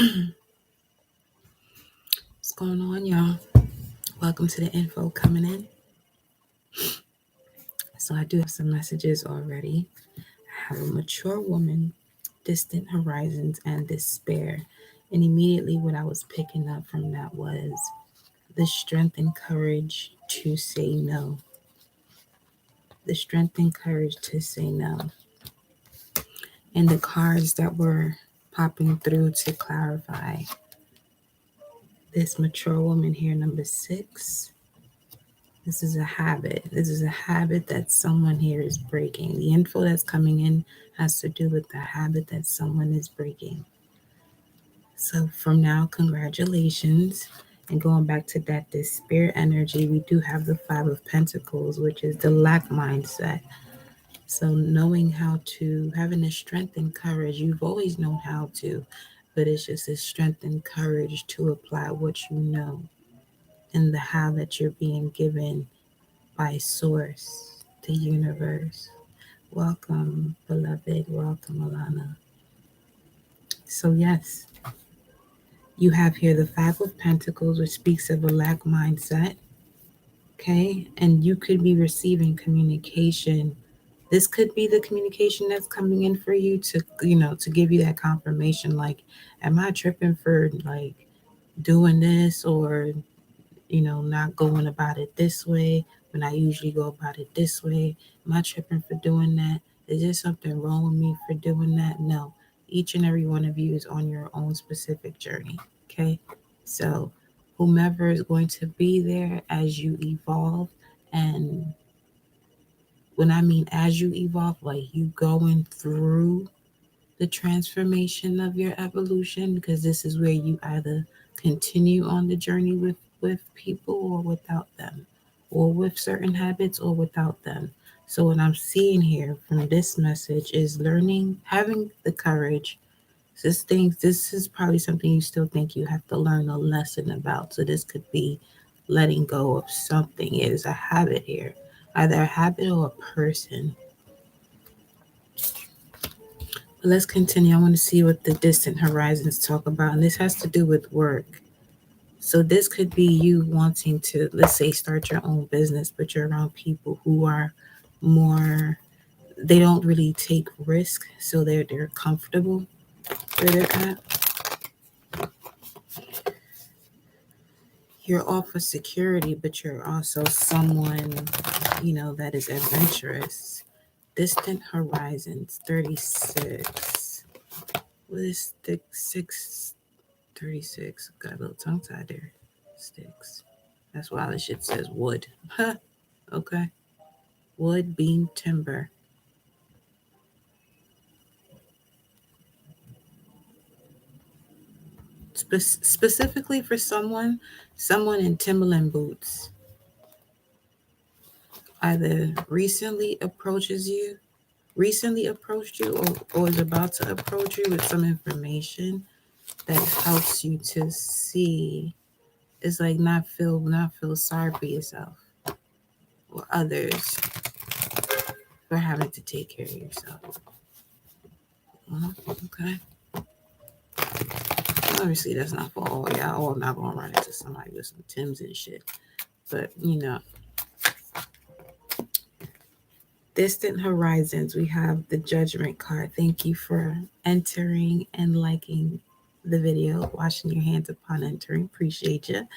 What's going on, y'all? Welcome to the info coming in. So, I do have some messages already. I have a mature woman, distant horizons, and despair. And immediately, what I was picking up from that was the strength and courage to say no. The strength and courage to say no. And the cards that were popping through to clarify this mature woman here, number 6. This is a habit. This is a habit that someone here is breaking. The info that's coming in has to do with the habit that someone is breaking. So, from now, congratulations. And going back to that despair energy, we do have the Five of Pentacles, which is the lack mindset. So, knowing how to, having the strength and courage, you've always known how to, but it's just the strength and courage to apply what you know and the how that you're being given by Source, the universe. Welcome, beloved. Welcome, Alana. So, yes, you have here the Five of Pentacles, which speaks of a lack mindset. Okay. And you could be receiving communication. This could be the communication that's coming in for you to give you that confirmation. Like, am I tripping for like doing this or not going about it this way when I usually go about it this way? Am I tripping for doing that? Is there something wrong with me for doing that? No. Each and every one of you is on your own specific journey. Okay. So, whomever is going to be there as you evolve, and when I mean as you evolve, like you going through the transformation of your evolution, because this is where you either continue on the journey with people or without them, or with certain habits or without them. So what I'm seeing here from this message is learning, having the courage. This is probably something you still think you have to learn a lesson about. So this could be letting go of something. It is a habit here, either a habit or a person. But let's continue. I want to see what the distant horizons talk about. And this has to do with work. So this could be you wanting to, let's say, start your own business, but you're around people who are more, they don't really take risk. So they're comfortable where they're at. You're all for security, but you're also someone, that is adventurous. Distant horizons, 36. What is 36? Got a little tongue tied there. Sticks. That's why the shit says wood. Okay. Wood, beam, timber. Specifically for someone in Timberland boots either recently approached you, or is about to approach you with some information that helps you to see. It's like not feel sorry for yourself or others for having to take care of yourself. Okay. Obviously, that's not for all y'all. All not gonna run into somebody with some Tims and shit. But distant horizons. We have the Judgment card. Thank you for entering and liking the video, washing your hands upon entering. Appreciate you.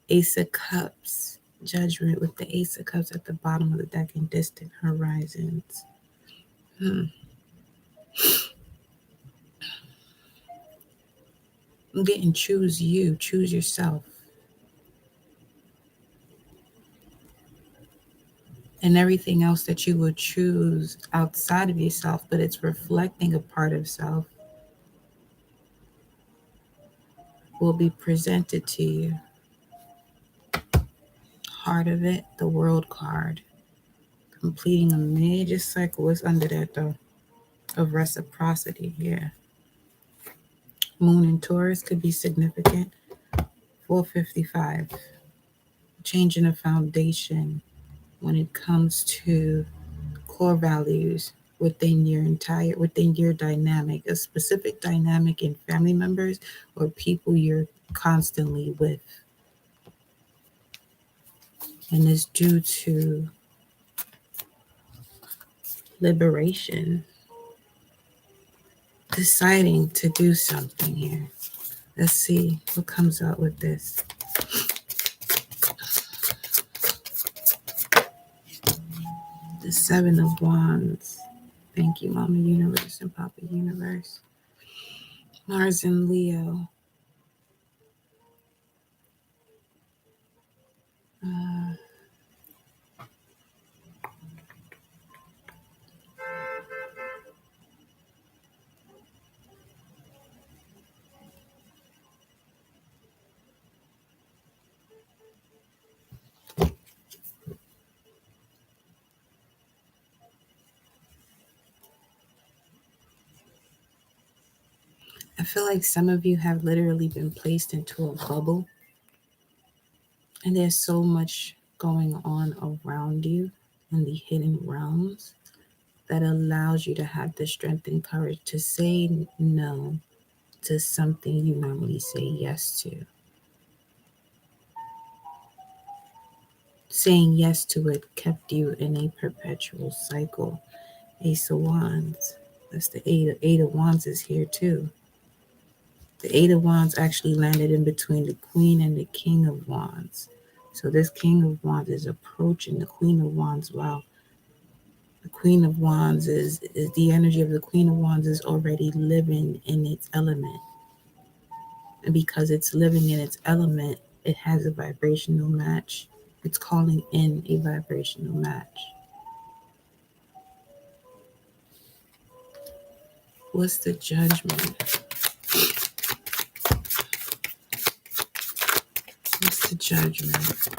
Ace of Cups. Judgment with the Ace of Cups at the bottom of the deck and distant horizons. I'm getting choose you, choose yourself. And everything else that you would choose outside of yourself, but it's reflecting a part of self, will be presented to you. Heart of it, the World card. Completing a major cycle is under that though, of reciprocity here. Moon and Taurus could be significant. 455. Changing a foundation when it comes to core values, within your dynamic, a specific dynamic in family members or people you're constantly with. And it's due to liberation, deciding to do something here. Let's see what comes out with this. The Seven of Wands. Thank you, Mama Universe and Papa Universe. Mars and Leo. I feel like some of you have literally been placed into a bubble, and there's so much going on around you in the hidden realms that allows you to have the strength and courage to say no to something you normally say yes to. Saying yes to it kept you in a perpetual cycle. Ace of Wands. That's the Eight of Wands is here too. The Eight of Wands actually landed in between the Queen and the King of Wands. So this King of Wands is approaching the Queen of Wands. Wow. The Queen of Wands is the energy of the Queen of Wands is already living in its element. And because it's living in its element, it has a vibrational match. It's calling in a vibrational match. What's the Judgment? What's the Judgment?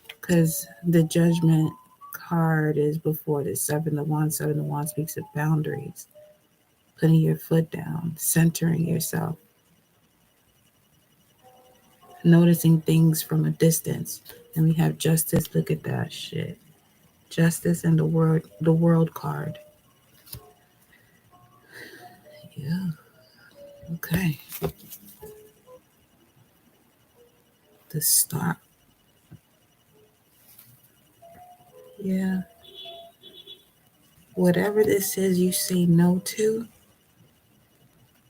Because the Judgment card is before the Seven of Wands. Seven of Wands speaks of boundaries, putting your foot down, centering yourself, noticing things from a distance. And we have Justice. Look at that shit. Justice and the world card. Yeah. Okay. The Star. Yeah. Whatever this is you say no to,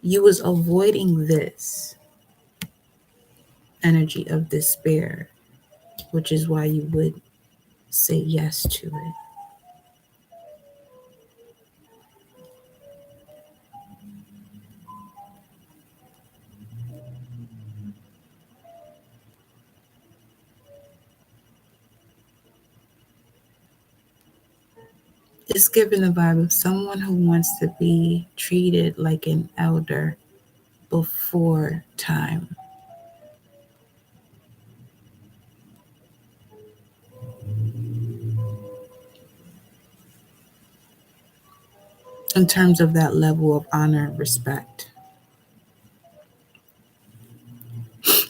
you was avoiding this energy of despair, which is why you would say yes to it. It's giving the vibe of someone who wants to be treated like an elder before time. In terms of that level of honor and respect.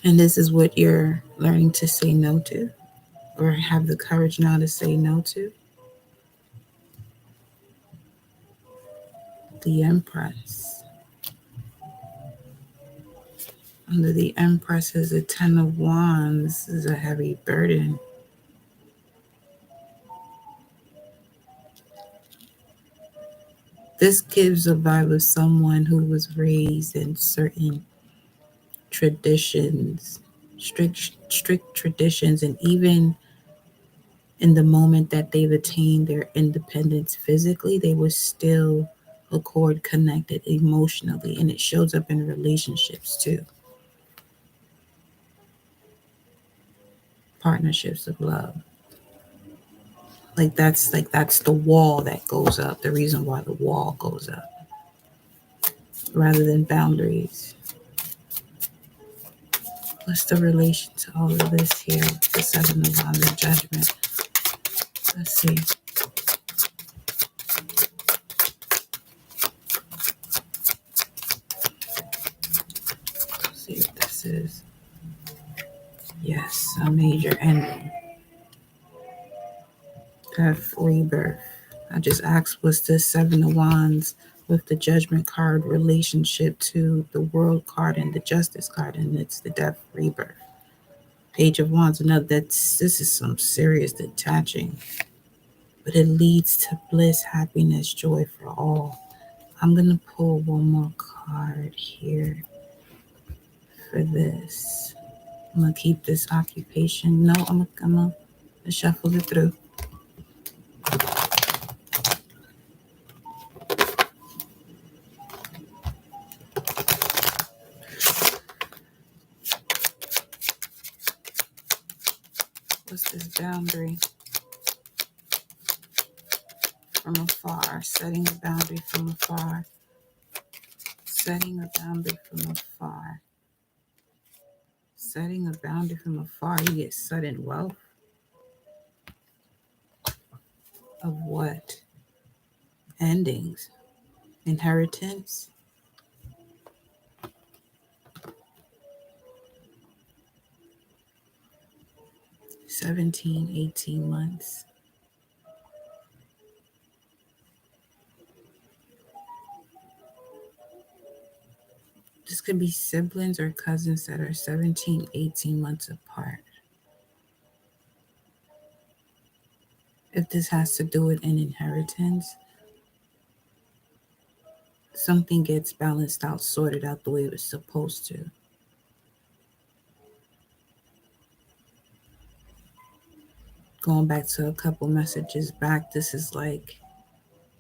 And this is what you're learning to say no to, or have the courage now to say no to. The Empress. Under the Empress is a Ten of Wands, is a heavy burden. This gives a vibe of someone who was raised in certain traditions, strict traditions, and even in the moment that they've attained their independence physically, they were still accord connected emotionally, and it shows up in relationships too. Partnerships of love. That's the wall that goes up, the reason why the wall goes up, rather than boundaries. What's the relation to all of this here? The Seven of Wands, the Judgment. Let's see. Let's see what this is. Yes, a major ending. Death, rebirth. I just asked, what's the Seven of Wands with the Judgment card relationship to the World card and the Justice card? And it's the Death Rebirth. Page of Wands, another, this is some serious detaching, but it leads to bliss, happiness, joy for all. I'm going to pull one more card here for this. I'm going to keep this occupation. No, I'm going to shuffle it through. What's this boundary? From afar, setting a boundary from afar. Setting a boundary from afar. Setting a boundary from afar, you get sudden wealth. Of what? Endings. Inheritance. $17, 18 months. This could be siblings or cousins that are 17, 18 months apart. If this has to do with an inheritance, something gets balanced out, sorted out the way it was supposed to. Going back to a couple messages back, this is like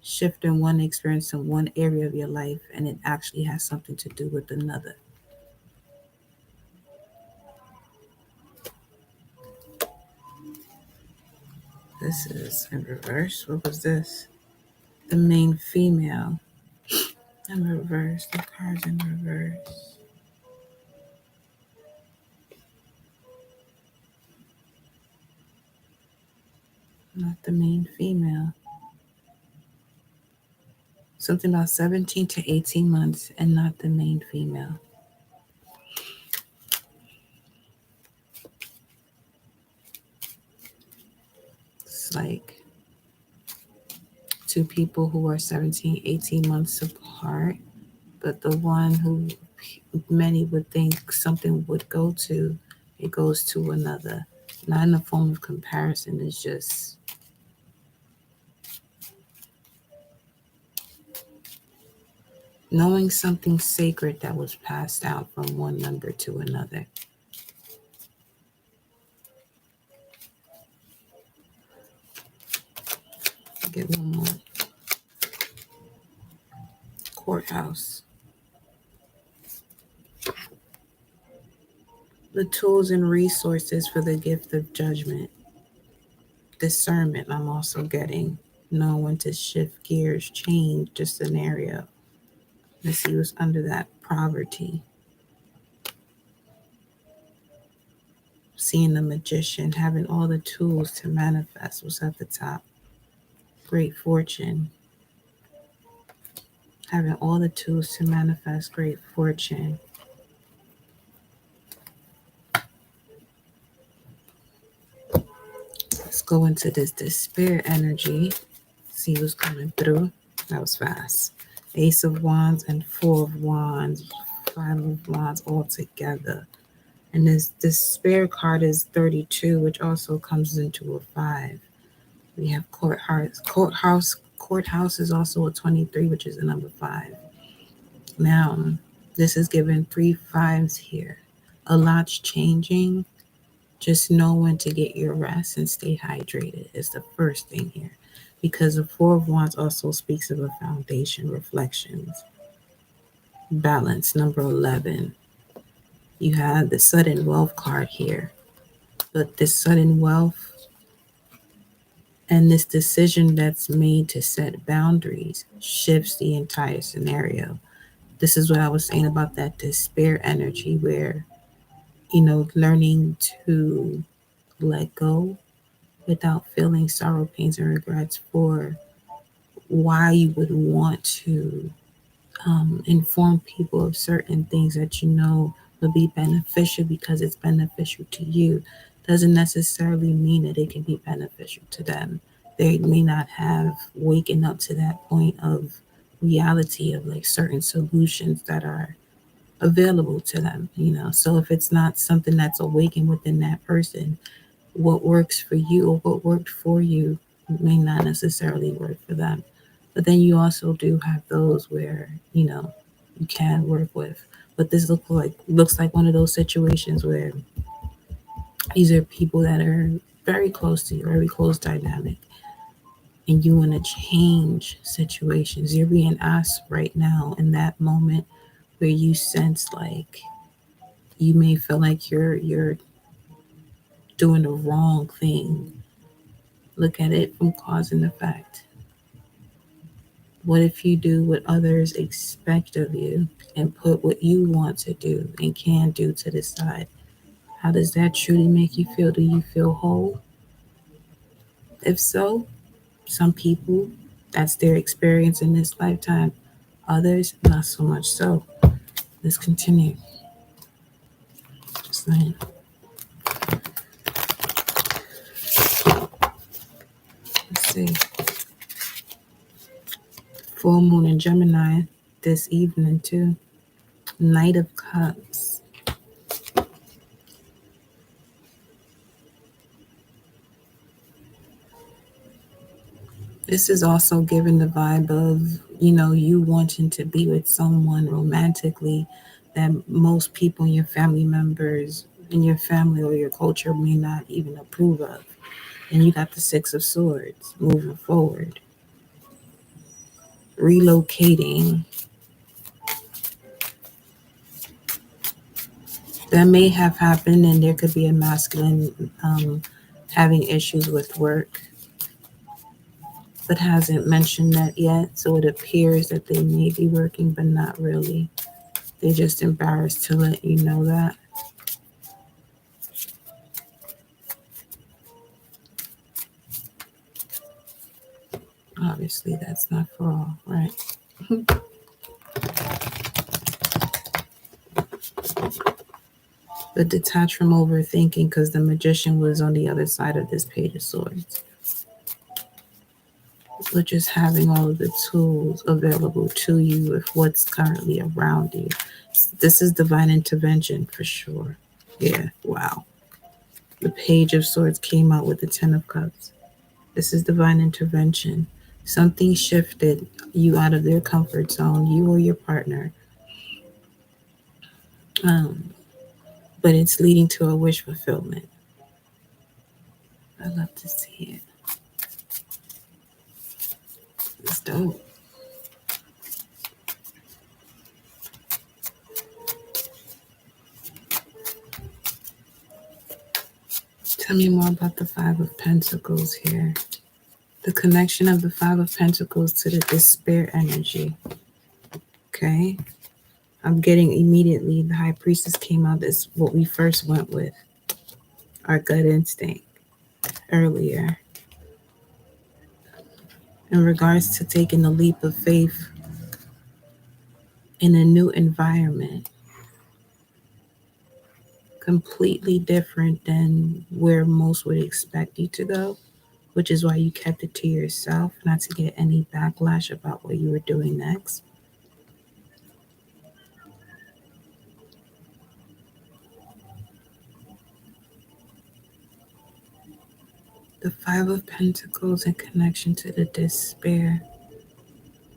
shifting one experience in one area of your life, and it actually has something to do with another. This is in reverse. What was this? The main female. In reverse. The card's in reverse. Not the main female. Something about 17 to 18 months and not the main female. It's like two people who are 17, 18 months apart, but the one who many would think something would go to, it goes to another. Not in the form of comparison, it's just knowing something sacred that was passed out from one number to another. Get one more. Courthouse. The tools and resources for the gift of judgment. Discernment, I'm also getting. Know when to shift gears, change the scenario. Let's see what's under that. Poverty. Seeing the magician, having all the tools to manifest. What's at the top? Great fortune. Having all the tools to manifest great fortune. Let's go into this despair energy. See what's coming through. That was fast. Ace of Wands and Four of Wands. Five of Wands all together. And this despair card is 32, which also comes into a 5. We have courthouse. Courthouse is also a 23, which is a number 5. Now, this is given 3 5s here. A lot's changing. Just know when to get your rest and stay hydrated is the first thing here. Because the Four of Wands also speaks of a foundation, reflections. Balance, number 11. You have the sudden wealth card here. But this sudden wealth and this decision that's made to set boundaries shifts the entire scenario. This is what I was saying about that despair energy where, learning to let go without feeling sorrow, pains, and regrets for why you would want to inform people of certain things that you know will be beneficial because it's beneficial to you. Doesn't necessarily mean that it can be beneficial to them. they may not have waken up to that point of reality of like certain solutions that are available to them, you know. So if it's not something that's awakened within that person, what works for you or what worked for you may not necessarily work for them. But then you also do have those where, you know, you can work with. But this looks like one of those situations where these are people that are very close to you, very close dynamic, and you want to change situations. You're being asked right now in that moment where you sense like you may feel like you're doing the wrong thing. Look at it from cause and effect. What if you do what others expect of you and put what you want to do and can do to the side? How does that truly make you feel? Do you feel whole? If so, some people, that's their experience in this lifetime. Others, not so much so. Let's continue. Just saying. Let's see. Full moon in Gemini this evening, too. Knight of Cups. This is also giving the vibe of, you know, you wanting to be with someone romantically that most people in your family members in your family or your culture may not even approve of. And you got the Six of Swords moving forward, relocating. That may have happened, and there could be a masculine having issues with work, but hasn't mentioned that yet. So it appears that they may be working, but not really. They're just embarrassed to let you know that. Obviously, that's not for all, right? But detach from overthinking because the magician was on the other side of this Page of Swords. But just having all of the tools available to you with what's currently around you. This is divine intervention for sure. Yeah, wow. The Page of Swords came out with the Ten of Cups. This is divine intervention. Something shifted you out of their comfort zone, you or your partner. Um, but it's leading to a wish fulfillment. I love to see it. It's dope. Tell me more about the Five of Pentacles here. The connection of the Five of Pentacles to the despair energy. Okay. I'm getting immediately the High Priestess came out. This what we first went with. Our gut instinct earlier. In regards to taking the leap of faith in a new environment. Completely different than where most would expect you to go, which is why you kept it to yourself, not to get any backlash about what you were doing next. The Five of Pentacles in connection to the despair.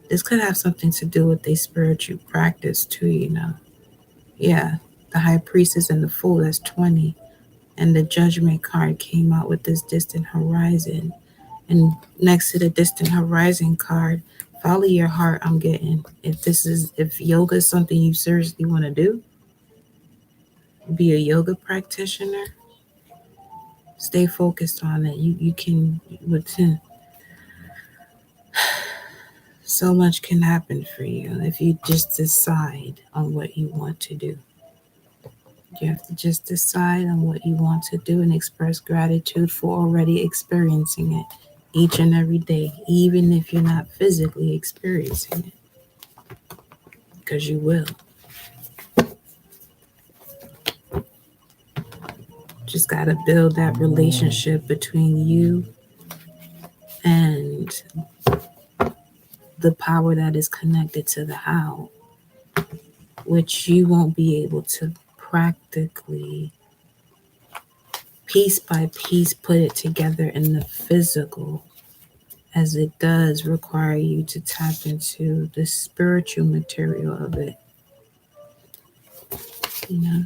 This could have something to do with a spiritual practice too, you know. Yeah, the High Priestess and the Fool, that's 20. And the Judgment card came out with this distant horizon. And next to the distant horizon card, follow your heart. I'm getting if yoga is something you seriously want to do, be a yoga practitioner, stay focused on it. You can with so much can happen for you if you just decide on what you want to do. You have to just decide on what you want to do and express gratitude for already experiencing it each and every day, even if you're not physically experiencing it, because you will. Just got to build that relationship between you and the power that is connected to the how, which you won't be able to practically, piece by piece, put it together in the physical, as it does require you to tap into the spiritual material of it. You know,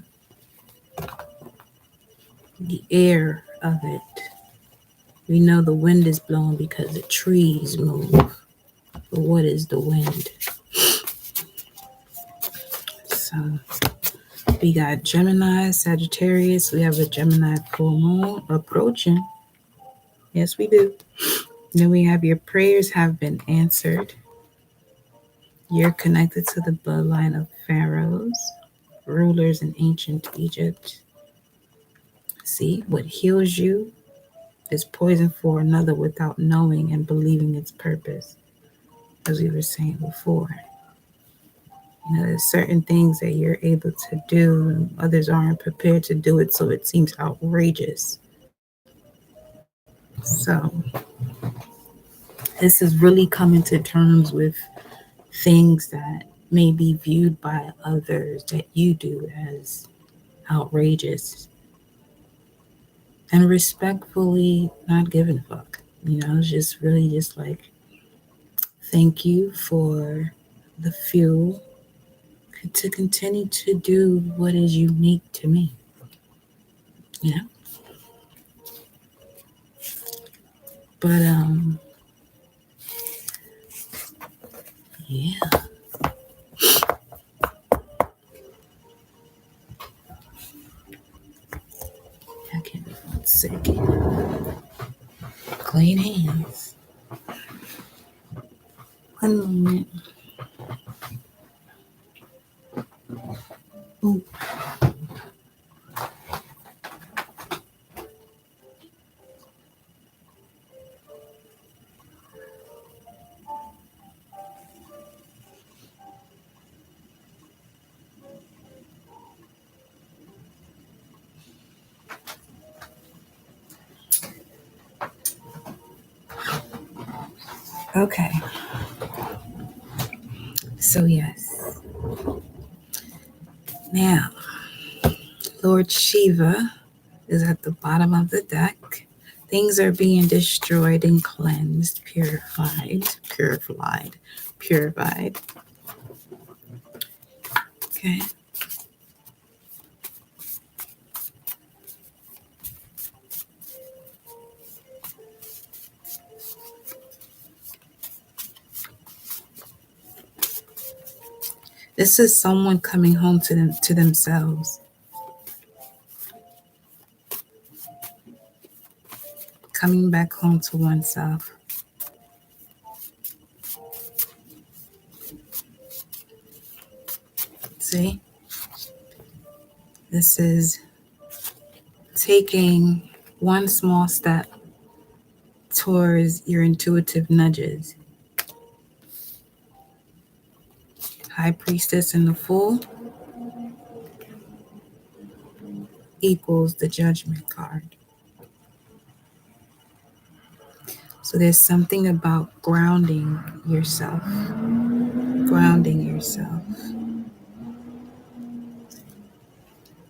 the air of it. We know the wind is blowing because the trees move. But what is the wind? So we got Gemini, Sagittarius. We have a Gemini full moon approaching. Yes, we do. Then we have your prayers have been answered. You're connected to the bloodline of pharaohs, rulers in ancient Egypt. See, what heals you is poison for another without knowing and believing its purpose, as we were saying before. You know, there's certain things that you're able to do and others aren't prepared to do it, so it seems outrageous. So this is really coming to terms with things that may be viewed by others that you do as outrageous, and respectfully not giving a fuck. You know, it's just really just like, thank you for the fuel to continue to do what is unique to me. You know? But yeah. I can't be 1 second. Clean hands. 1 moment. Ooh. Okay. So yes. Now, Lord Shiva is at the bottom of the deck. Things are being destroyed and cleansed, purified. Okay. This is someone coming home to themselves. Coming back home to oneself. See? This is taking one small step towards your intuitive nudges. High Priestess in the Fool equals the Judgment card. So there's something about grounding yourself. Grounding yourself.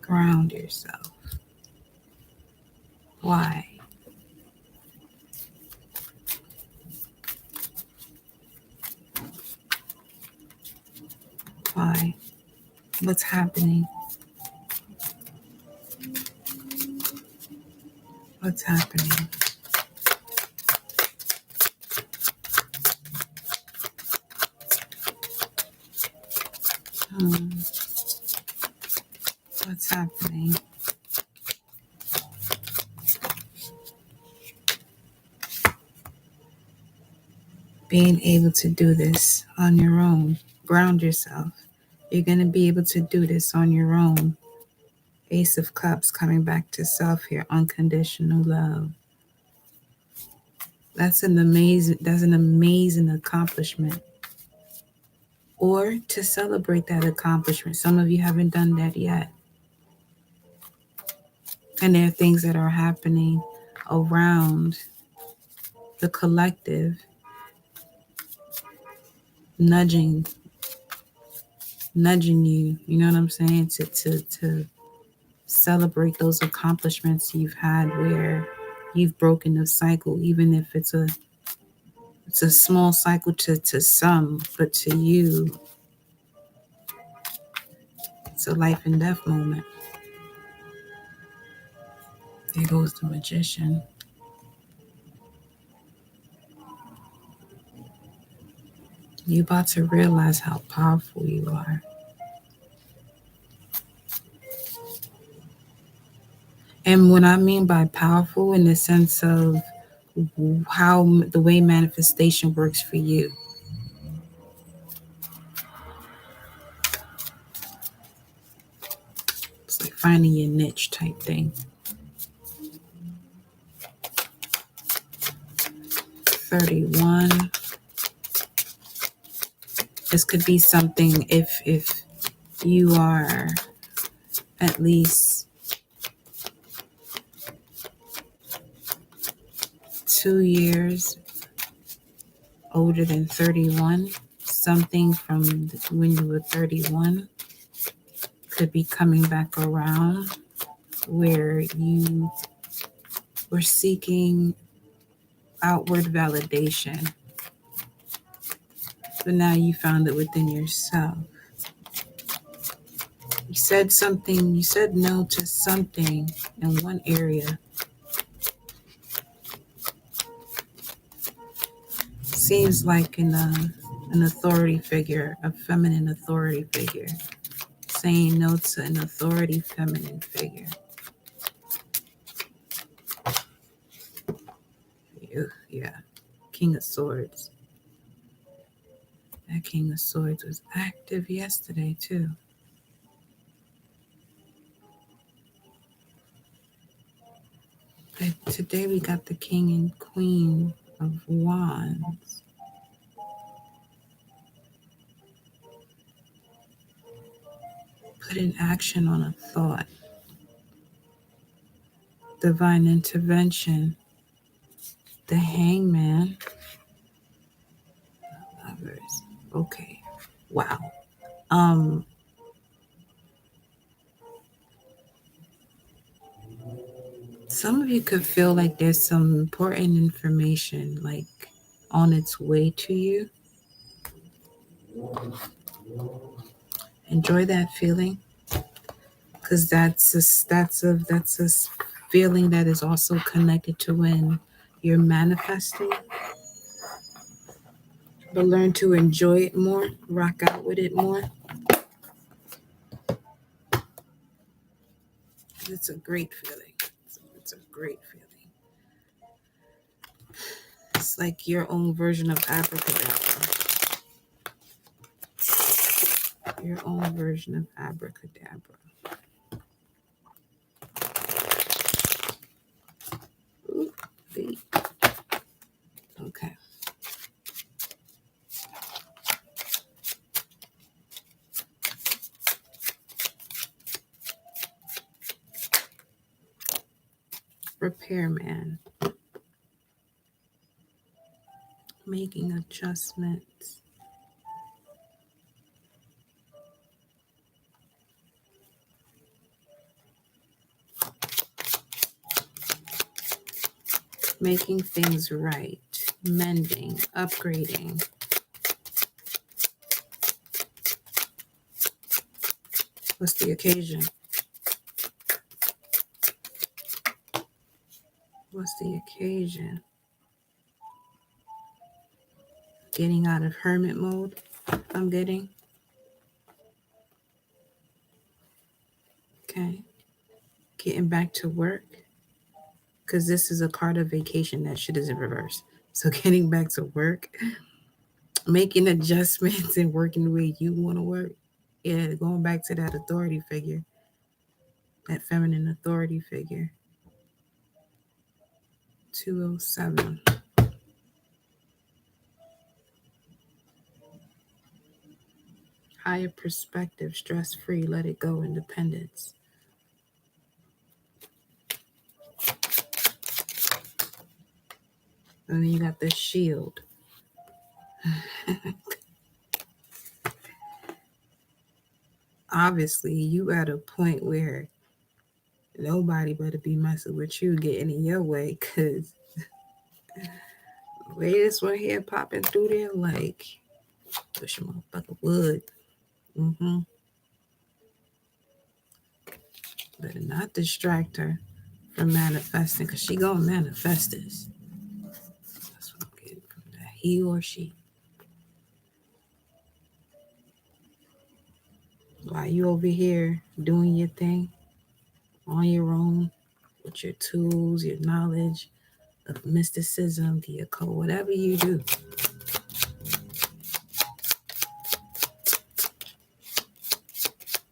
Ground yourself. Why? Why? What's happening? What's happening? What's happening? Being able to do this on your own. Ground yourself. You're going to be able to do this on your own. Ace of Cups coming back to self here. Unconditional love. That's an amazing accomplishment. Or to celebrate that accomplishment. Some of you haven't done that yet. And there are things that are happening around the collective nudging you, you know what I'm saying, to celebrate those accomplishments you've had where you've broken the cycle, even if it's a small cycle to some, but to you, it's a life and death moment. There goes the magician. You're about to realize how powerful you are. And what I mean by powerful in the sense of how the way manifestation works for you. It's like finding your niche type thing. 31. This could be something if you are at least 2 years older than 31. Something from when you were 31 could be coming back around where you were seeking outward validation, but now you found it within yourself. You said something, you said no to something in one area. Seems like an authority figure, a feminine authority figure, saying no to an authority feminine figure. Yeah, King of Swords. That King of Swords was active yesterday too. But today we got the King and Queen of Wands. Put in action on a thought. Divine intervention. The Hangman. Lovers. Okay. Wow. Some of you could feel like there's some important information like on its way to you. Enjoy that feeling, because that's a feeling that is also connected to when you're manifesting. But learn to enjoy it more, rock out with it more. It's a great feeling. It's a great feeling. It's like your own version of abracadabra. Your own version of abracadabra. Ooh, okay. Repairman. Making adjustments. Making things right. Mending. Upgrading. What's the occasion? What's the occasion? Getting out of hermit mode, I'm getting. Okay. Getting back to work. Because this is a card of vacation. That shit is in reverse. So getting back to work. Making adjustments and working the way you want to work. Yeah, going back to that authority figure. That feminine authority figure. 207. Higher perspective, stress-free, let it go, independence. And then you got the shield. Obviously, you at a point where nobody better be messing with you, getting in your way, because the way this one here popping through there, like, wish a motherfucker would. Better not distract her from manifesting, because she gonna manifest this. That's what I'm getting from that. He or she. While you over here doing your thing on your own, with your tools, your knowledge of mysticism, the occult, whatever you do,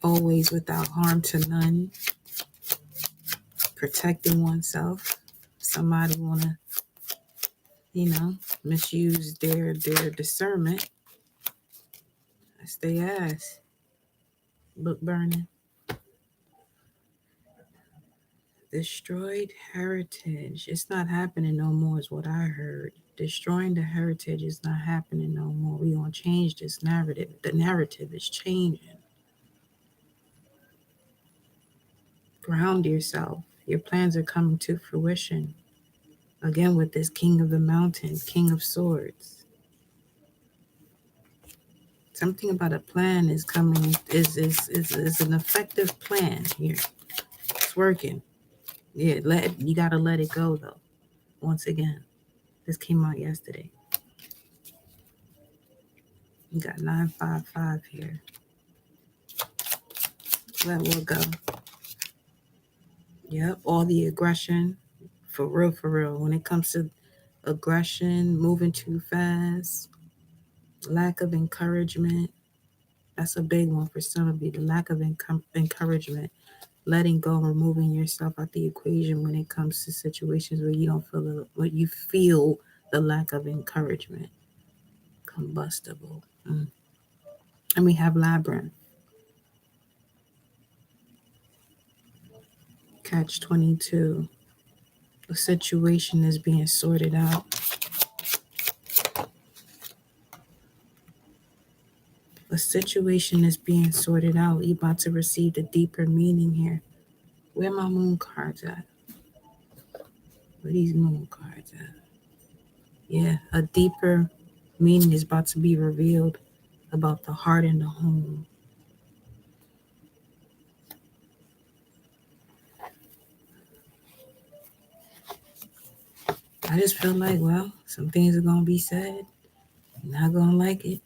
always without harm to none, protecting oneself. Somebody wanna, misuse their discernment. That's their ass. Book burning. Destroyed heritage. It's not happening no more, is what I heard. Destroying the heritage is not happening no more. We gonna change this narrative. The narrative is changing. Ground yourself. Your plans are coming to fruition. Again, with this King of the Mountain, King of Swords. Something about a plan is coming, is an effective plan here. It's working. Yeah, you gotta let it go though. Once again, this came out yesterday. You got 955 here. Let will go. Yep, all the aggression, for real. When it comes to aggression, moving too fast, lack of encouragement, that's a big one for some of you. The lack of encouragement, letting go, removing yourself out the equation when it comes to situations where you don't feel the lack of encouragement. Combustible. And we have labyrinth. Catch 22. The situation is being sorted out. A situation is being sorted out. You're about to receive the deeper meaning here. Where my moon cards at? Where these moon cards at? Yeah, a deeper meaning is about to be revealed about the heart and the home. I just feel like, well, some things are going to be said. You're not going to like it.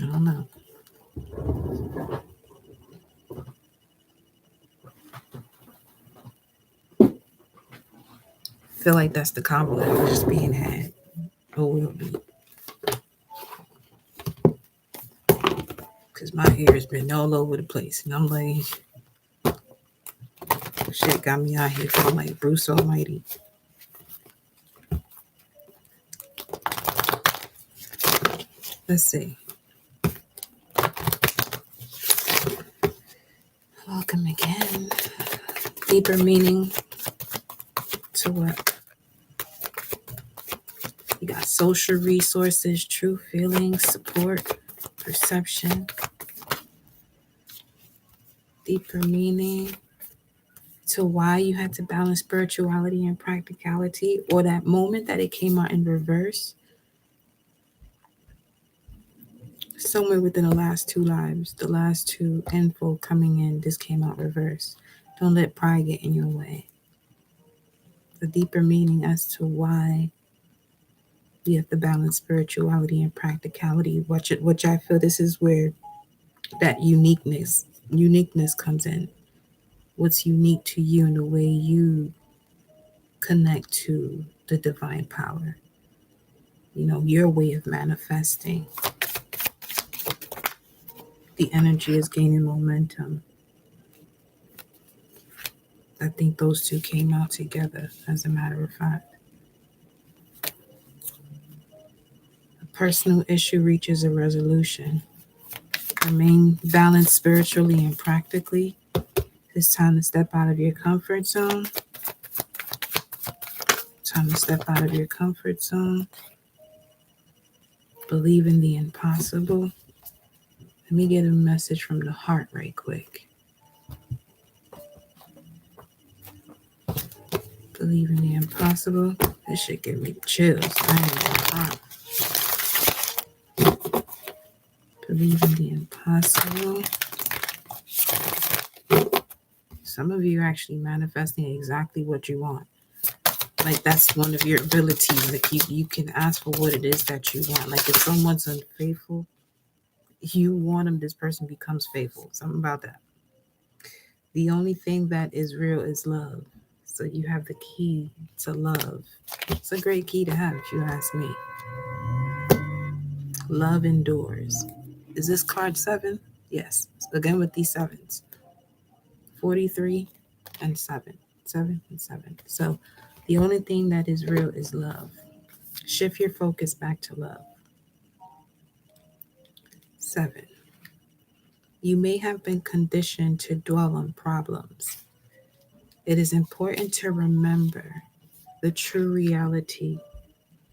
I don't know. I feel like that's the combo that was just being had. Or will be. Because my hair has been all over the place. And I'm like, shit got me out here feeling like Bruce Almighty. Let's see. Welcome again. Deeper meaning to what? You got social resources, true feelings, support, perception. Deeper meaning to why you had to balance spirituality and practicality, or that moment that it came out in reverse. Somewhere within the last two lives, the last two info coming in, this came out reverse. Don't let pride get in your way. The deeper meaning as to why you have to balance spirituality and practicality, which I feel this is where that uniqueness comes in. What's unique to you and the way you connect to the divine power. Your way of manifesting. The energy is gaining momentum. I think those two came out together, as a matter of fact. A personal issue reaches a resolution. Remain balanced spiritually and practically. It's time to step out of your comfort zone. time to step out of your comfort zone. Believe in the impossible. Let me get a message from the heart right quick. Believe in the impossible. This shit give me chills. I ain't gonna lie. Believe in the impossible. Some of you are actually manifesting exactly what you want. Like that's one of your abilities. Like you can ask for what it is that you want. Like if someone's unfaithful, you want them, this person becomes faithful. Something about that. The only thing that is real is love. So you have the key to love. It's a great key to have if you ask me. Love endures. Is this card 7? Yes. Again with these 7s. 43 and 7. 7 and 7. So the only thing that is real is love. Shift your focus back to love. 7. You may have been conditioned to dwell on problems. It is important to remember the true reality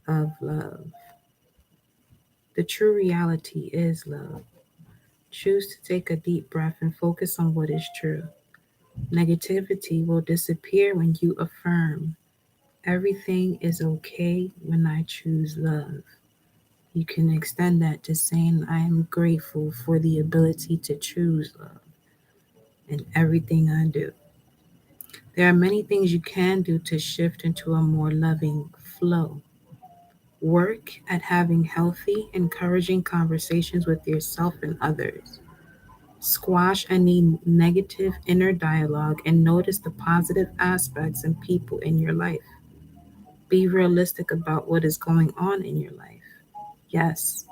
of love. The true reality is love. Choose to take a deep breath and focus on what is true. Negativity will disappear when you affirm everything is okay when I choose love. You can extend that to saying, I am grateful for the ability to choose love in everything I do. There are many things you can do to shift into a more loving flow. Work at having healthy, encouraging conversations with yourself and others. Squash any negative inner dialogue and notice the positive aspects and people in your life. Be realistic about what is going on in your life. Yes,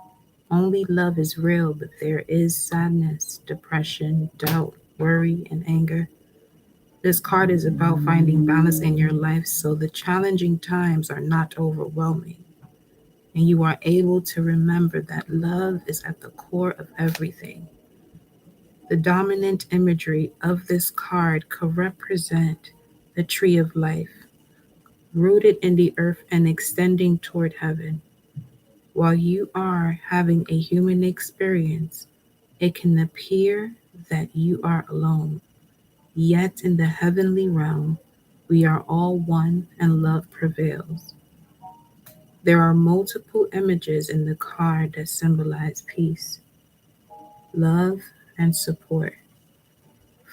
only love is real, but there is sadness, depression, doubt, worry, and anger. This card is about finding balance in your life so the challenging times are not overwhelming and you are able to remember that love is at the core of everything. The dominant imagery of this card could represent the tree of life, rooted in the earth and extending toward heaven. While you are having a human experience, it can appear that you are alone. Yet in the heavenly realm, we are all one and love prevails. There are multiple images in the card that symbolize peace, love, and support.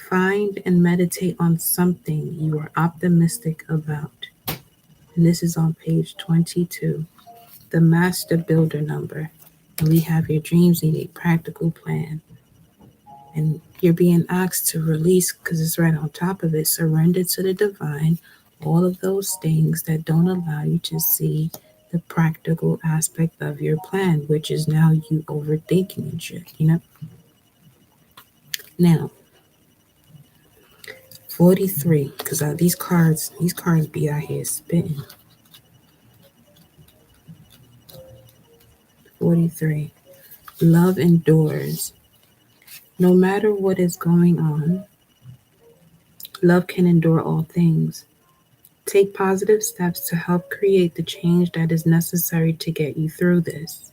Find and meditate on something you are optimistic about. And this is on page 22, the Master Builder number. And we have your dreams need a practical plan. And you're being asked to release, because it's right on top of it, surrender to the divine all of those things that don't allow you to see the practical aspect of your plan, which is now you overthinking and shit. Now, 43, because these cards be out here spitting. 43. Love endures. No matter what is going on, love can endure all things. Take positive steps to help create the change that is necessary to get you through this.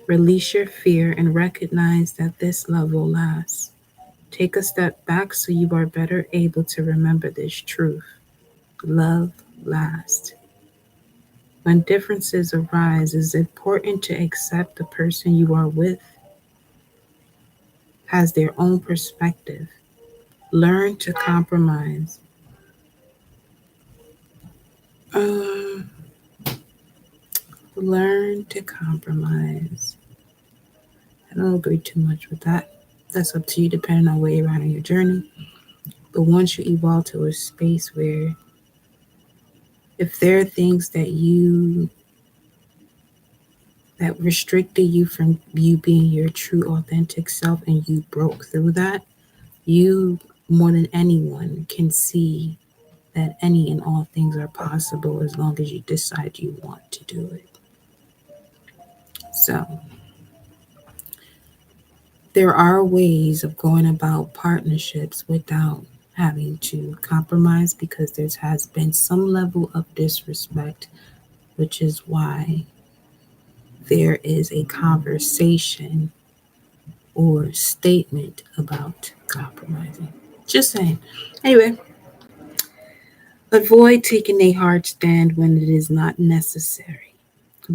Release your fear and recognize that this love will last. Take a step back so you are better able to remember this truth. Love lasts. When differences arise, it's important to accept the person you are with has their own perspective. Learn to compromise. Um, Learn to compromise. I don't agree too much with that. That's up to you, depending on where you're at in your journey. But once you evolve to a space where, if there are things that restricted you from you being your true authentic self and you broke through that, you more than anyone can see that any and all things are possible as long as you decide you want to do it. So there are ways of going about partnerships without having to compromise because there has been some level of disrespect, which is why there is a conversation or statement about compromising. Just saying. Anyway, avoid taking a hard stand when it is not necessary.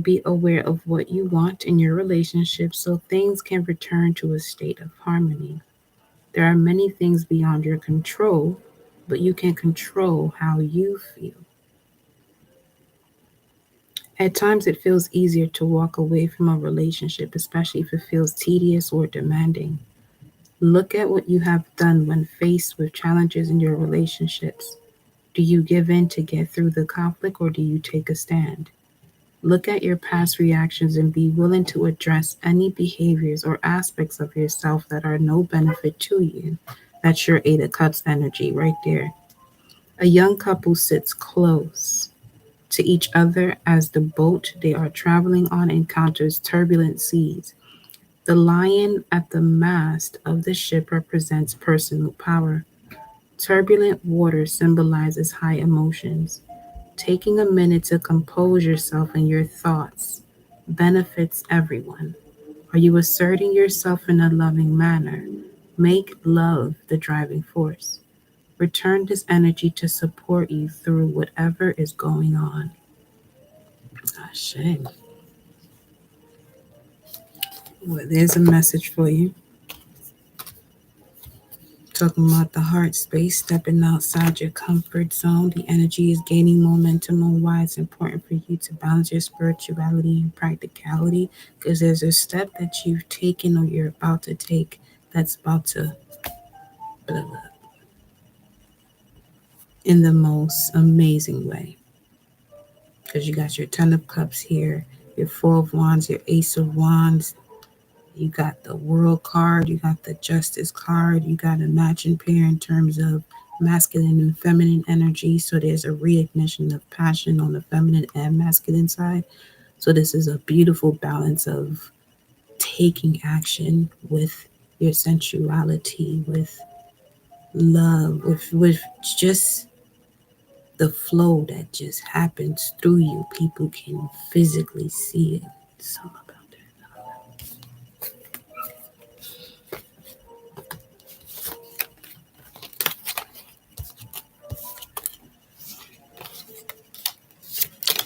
Be aware of what you want in your relationship so things can return to a state of harmony. There are many things beyond your control, but you can control how you feel. At times, it feels easier to walk away from a relationship, especially if it feels tedious or demanding. Look at what you have done when faced with challenges in your relationships. Do you give in to get through the conflict or do you take a stand? Look at your past reactions and be willing to address any behaviors or aspects of yourself that are no benefit to you. That's your Eight of Cups energy right there. A young couple sits close to each other as the boat they are traveling on encounters turbulent seas. The lion at the mast of the ship represents personal power. Turbulent water symbolizes high emotions. Taking a minute to compose yourself and your thoughts benefits everyone. Are you asserting yourself in a loving manner? Make love the driving force. Return this energy to support you through whatever is going on. Ah, shit. Well, there's a message for you. Talking about the heart space, stepping outside your comfort zone. The energy is gaining momentum on why it's important for you to balance your spirituality and practicality. Because there's a step that you've taken or you're about to take that's about to blow up in the most amazing way. Because you got your Ten of Cups here, your Four of Wands, your Ace of Wands. You got the World card, you got the Justice card, you got a matching pair in terms of masculine and feminine energy. So there's a reignition of passion on the feminine and masculine side. So this is a beautiful balance of taking action with your sensuality, with love, with just the flow that just happens through you. People can physically see it. Something about that.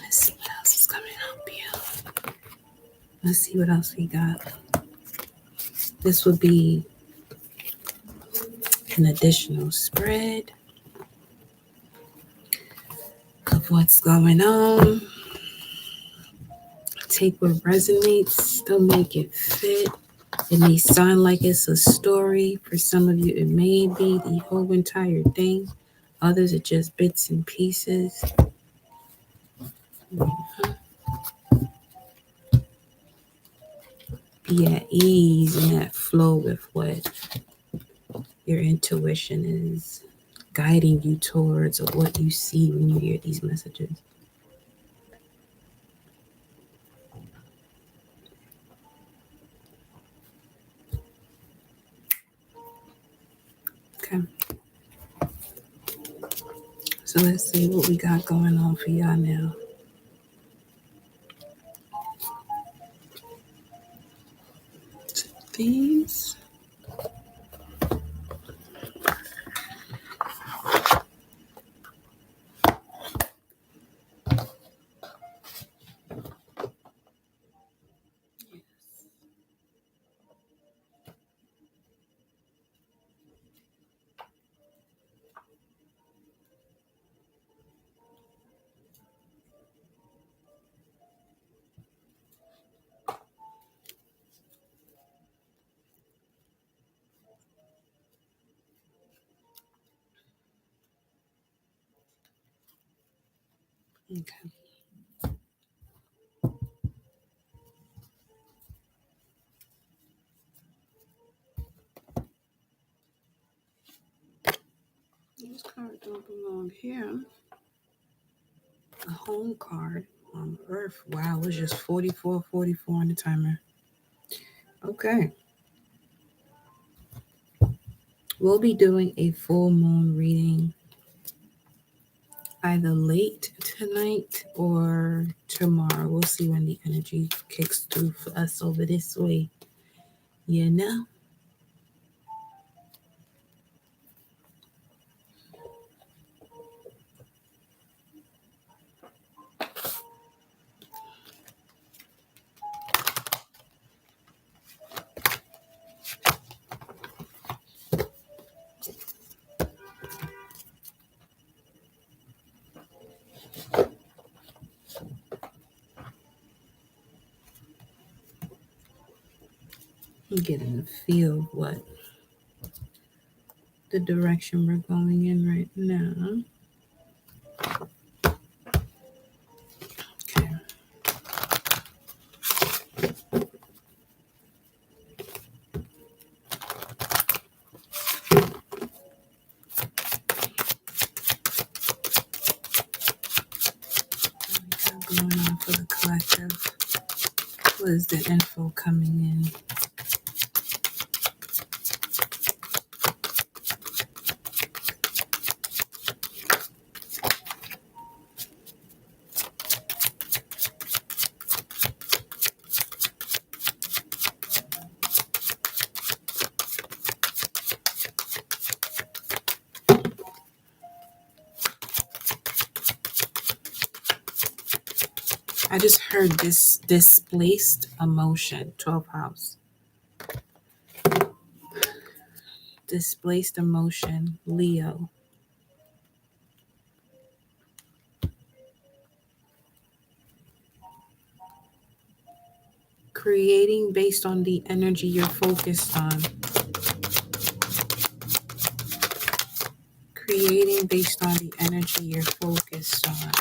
Let's see what else is coming up here. Let's see what else we got. This would be an additional spread of what's going on. Take what resonates, don't make it fit. It may sound like it's a story. For some of you, it may be the whole entire thing. Others, are just bits and pieces. Be at ease and at flow with what your intuition is guiding you towards or what you see when you hear these messages. Okay. So let's see what we got going on for y'all now. These. Okay. This card don't belong here. A home card on Earth. Wow, it was just 44 on the timer. Okay. We'll be doing a full moon reading either late tonight or tomorrow. We'll see when the energy kicks through for us over this way. You know? I'm getting a feel of what the direction we're going in right now. Okay. What we got going on for the collective? What is the info coming in? I just heard this displaced emotion, 12th house. Displaced emotion, Leo. Creating based on the energy you're focused on. Creating based on the energy you're focused on.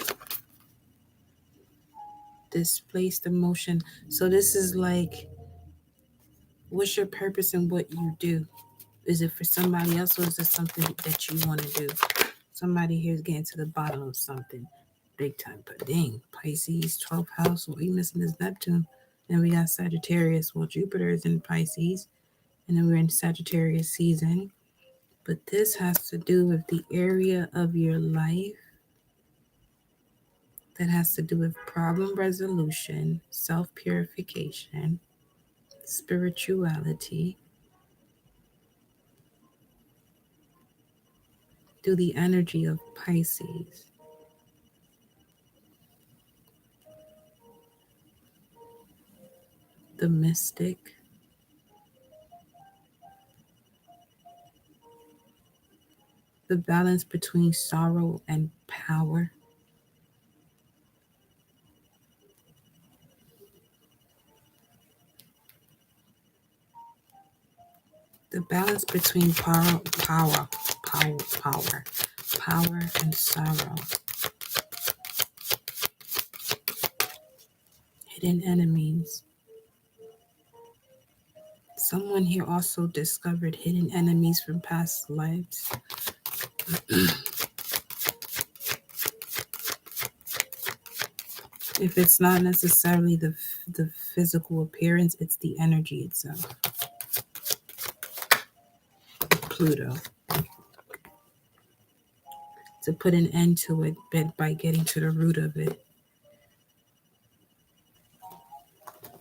Displaced emotion. So this is like, what's your purpose in what you do? Is it for somebody else or is it something that you want to do? Somebody here is getting to the bottom of something big time. But dang, Pisces, 12th house, what we missing is Neptune. And we got Sagittarius. Well, Jupiter is in Pisces. And then we're in Sagittarius season. But this has to do with the area of your life that has to do with problem resolution, self-purification, spirituality, through the energy of Pisces. The mystic, the balance between sorrow and power, the balance between power and sorrow, hidden enemies. Someone here also discovered hidden enemies from past lives. If it's not necessarily the physical appearance, it's the energy itself. Pluto. To put an end to it by getting to the root of it.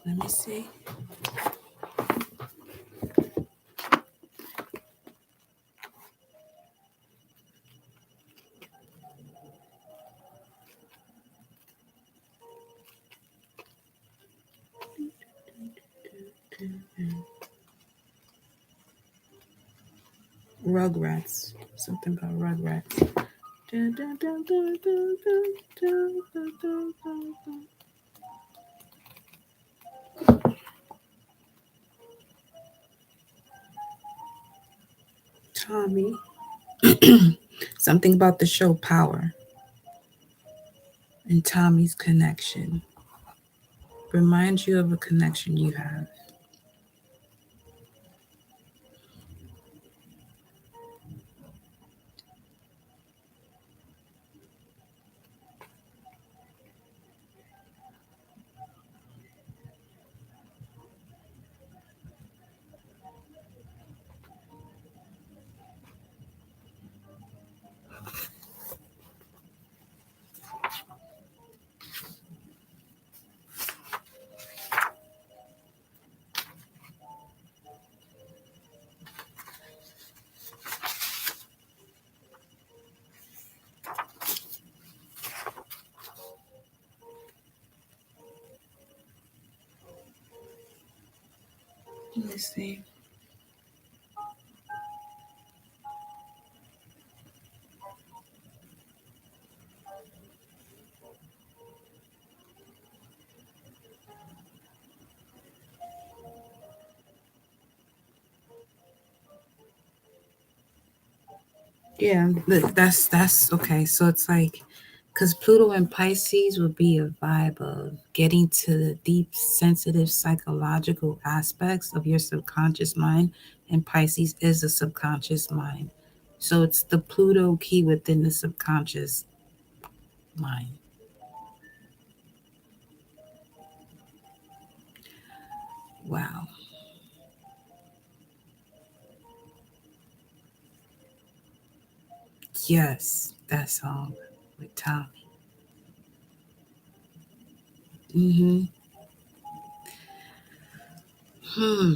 Let me see. Rugrats. Something about Rugrats. Tommy. Something about the show Power. And Tommy's connection. Reminds you of a connection you have. Let's see. Yeah, that's okay. So it's like, because Pluto and Pisces would be a vibe of getting to the deep, sensitive, psychological aspects of your subconscious mind, and Pisces is a subconscious mind. So it's the Pluto key within the subconscious mind. Wow. Yes, that song with Tommy. Mm-hmm. Hmm.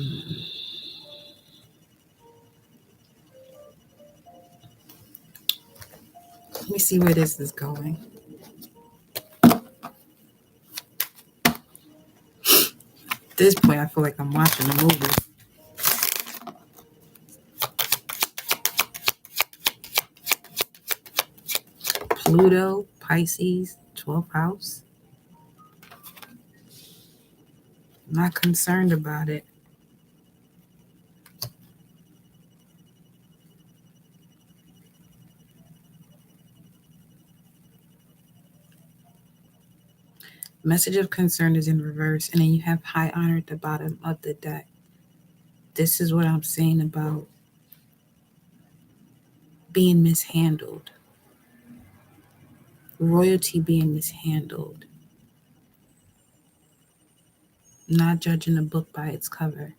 Let me see where this is going. At this point, I feel like I'm watching a movie. Pluto, Pisces, 12th house. Not concerned about it. Message of concern is in reverse, and then you have high honor at the bottom of the deck. This is what I'm saying about being mishandled, royalty being mishandled, not judging a book by its cover.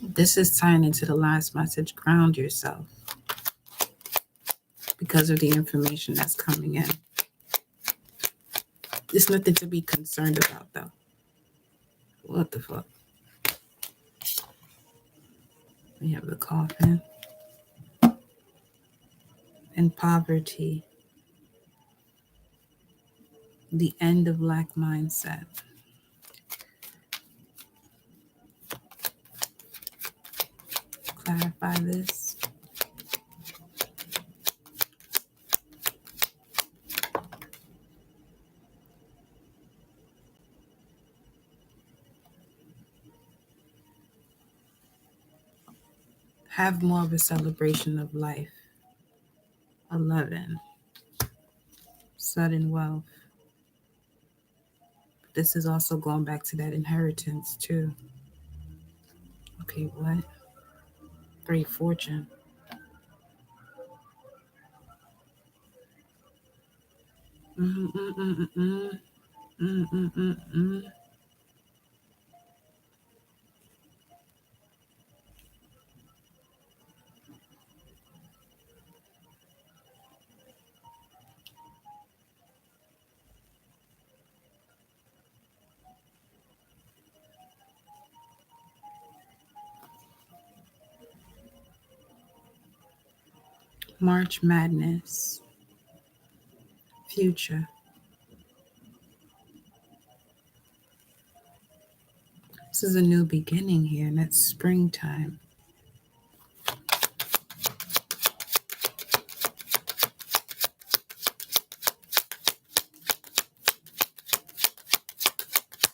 This is tying into the last message. Ground yourself because of the information that's coming in. There's nothing to be concerned about, though. What the fuck? We have the coffin and poverty, the end of lack mindset. Clarify this. Have more of a celebration of life. 11. Sudden wealth. This is also going back to that inheritance, too. Okay, what? 3. Fortune. Mm-mm-mm-mm-mm. Mm-mm-mm-mm. March Madness. Future. This is a new beginning here, and that's springtime.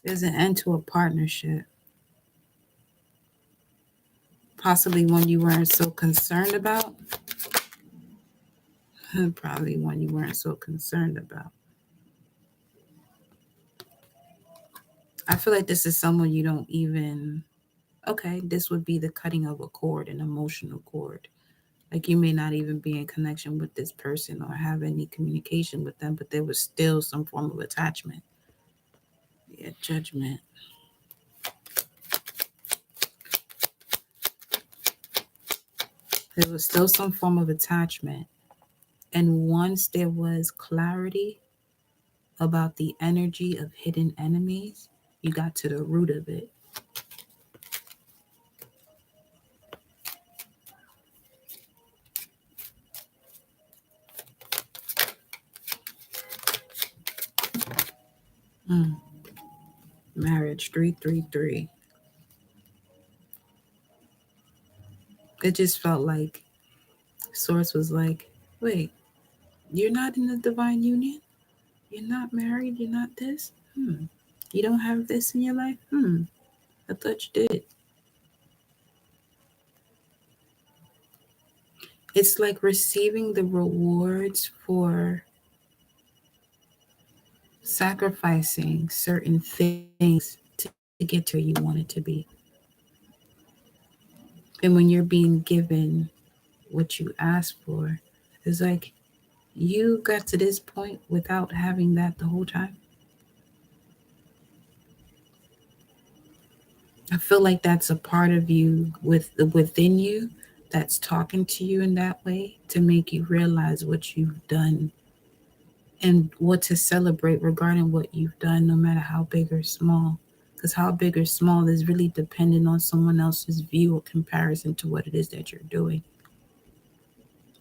There's an end to a partnership. Possibly one you weren't so concerned about. Probably one you weren't so concerned about. I feel like this is someone you don't even. Okay, this would be the cutting of a cord, an emotional cord. Like you may not even be in connection with this person or have any communication with them, but there was still some form of attachment. Yeah, judgment. There was still some form of attachment. And once there was clarity about the energy of hidden enemies, you got to the root of it. Mm. Marriage 333. It just felt like Source was like, wait, you're not in the divine union? You're not married? You're not this? You don't have this in your life? I thought you did. It's like receiving the rewards for sacrificing certain things to get to where you want it to be. And when you're being given what you asked for, it's like you got to this point without having that the whole time. I feel like that's a part of you within you that's talking to you in that way to make you realize what you've done and what to celebrate regarding what you've done, no matter how big or small. Because how big or small is really dependent on someone else's view or comparison to what it is that you're doing,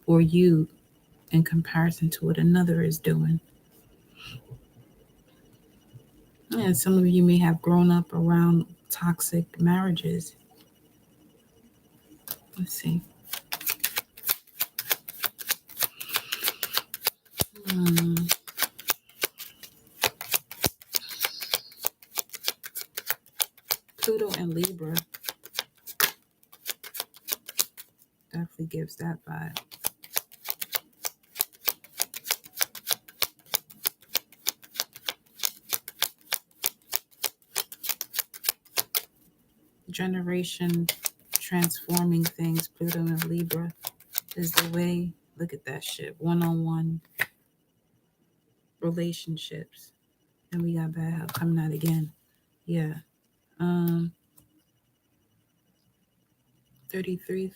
or you in comparison to what another is doing. And some of you may have grown up around toxic marriages. Let's see. Hmm. Pluto and Libra definitely gives that vibe. Generation transforming things, Pluto and Libra is the way. Look at that shit. One-on-one relationships. And we got bad help coming out again. Yeah. 33,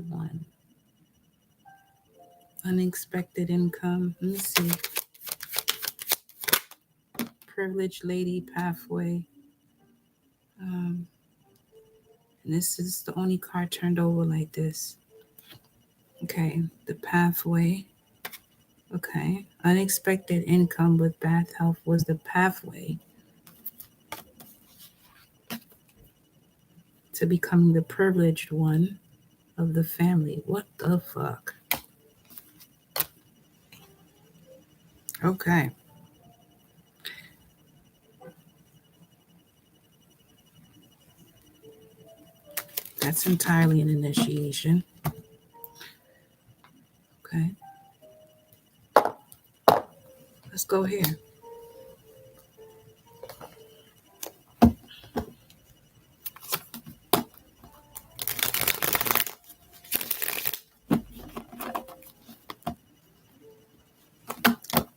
1. Unexpected income. Let me see. Privileged lady pathway. And this is the only card turned over like this. Okay, the pathway. Okay, unexpected income with bad health was the pathway to becoming the privileged one of the family. What the fuck? Okay. That's entirely an initiation. Okay. Let's go here.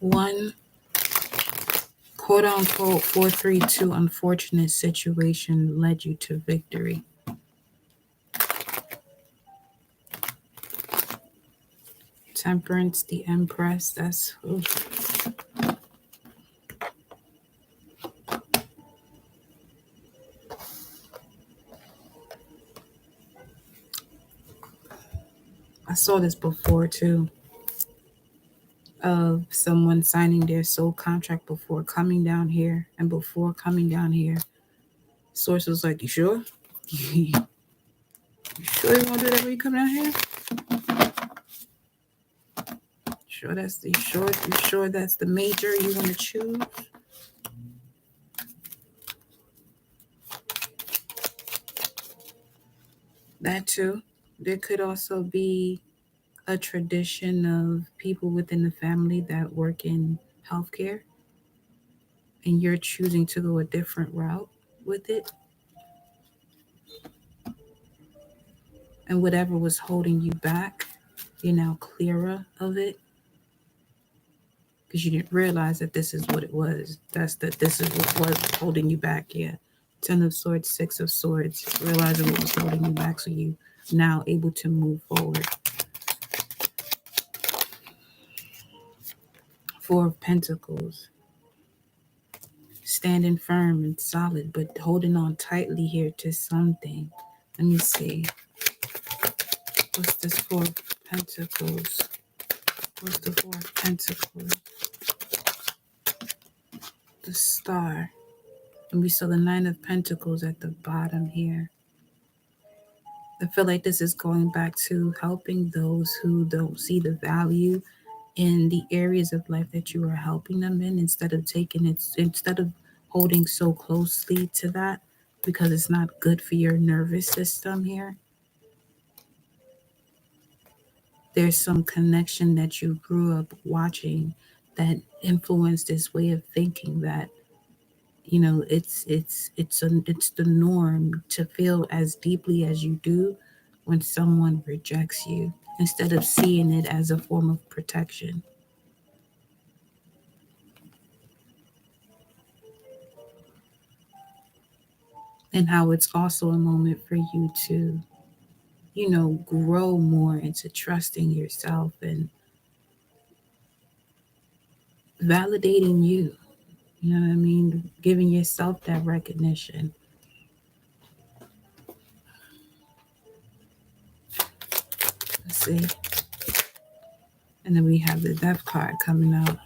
One quote unquote 432 unfortunate situation led you to victory. Temperance, the Empress. That's I saw this before too. Of someone signing their soul contract before coming down here, and before coming down here, Source was like, "You sure? You sure you want to do that when you come down here? You sure that's the major you want to choose?" That too. There could also be a tradition of people within the family that work in healthcare, and you're choosing to go a different route with it. And whatever was holding you back, you're now clearer of it because you didn't realize that this is what it was. This is what was holding you back. Yeah. 10 of Swords, 6 of Swords, realizing what was holding you back. So you now able to move forward. Four of Pentacles. Standing firm and solid, but holding on tightly here to something. Let me see. What's this Four of Pentacles? What's the Four of Pentacles? The Star. And we saw the Nine of Pentacles at the bottom here. I feel like this is going back to helping those who don't see the value in the areas of life that you are helping them in, instead of holding so closely to that, because it's not good for your nervous system here. There's some connection that you grew up watching that influenced this way of thinking, that it's the norm to feel as deeply as you do when someone rejects you, instead of seeing it as a form of protection. And how it's also a moment for you to grow more into trusting yourself and validating you. You know what I mean? Giving yourself that recognition. Let's see. And then we have the Death card coming out.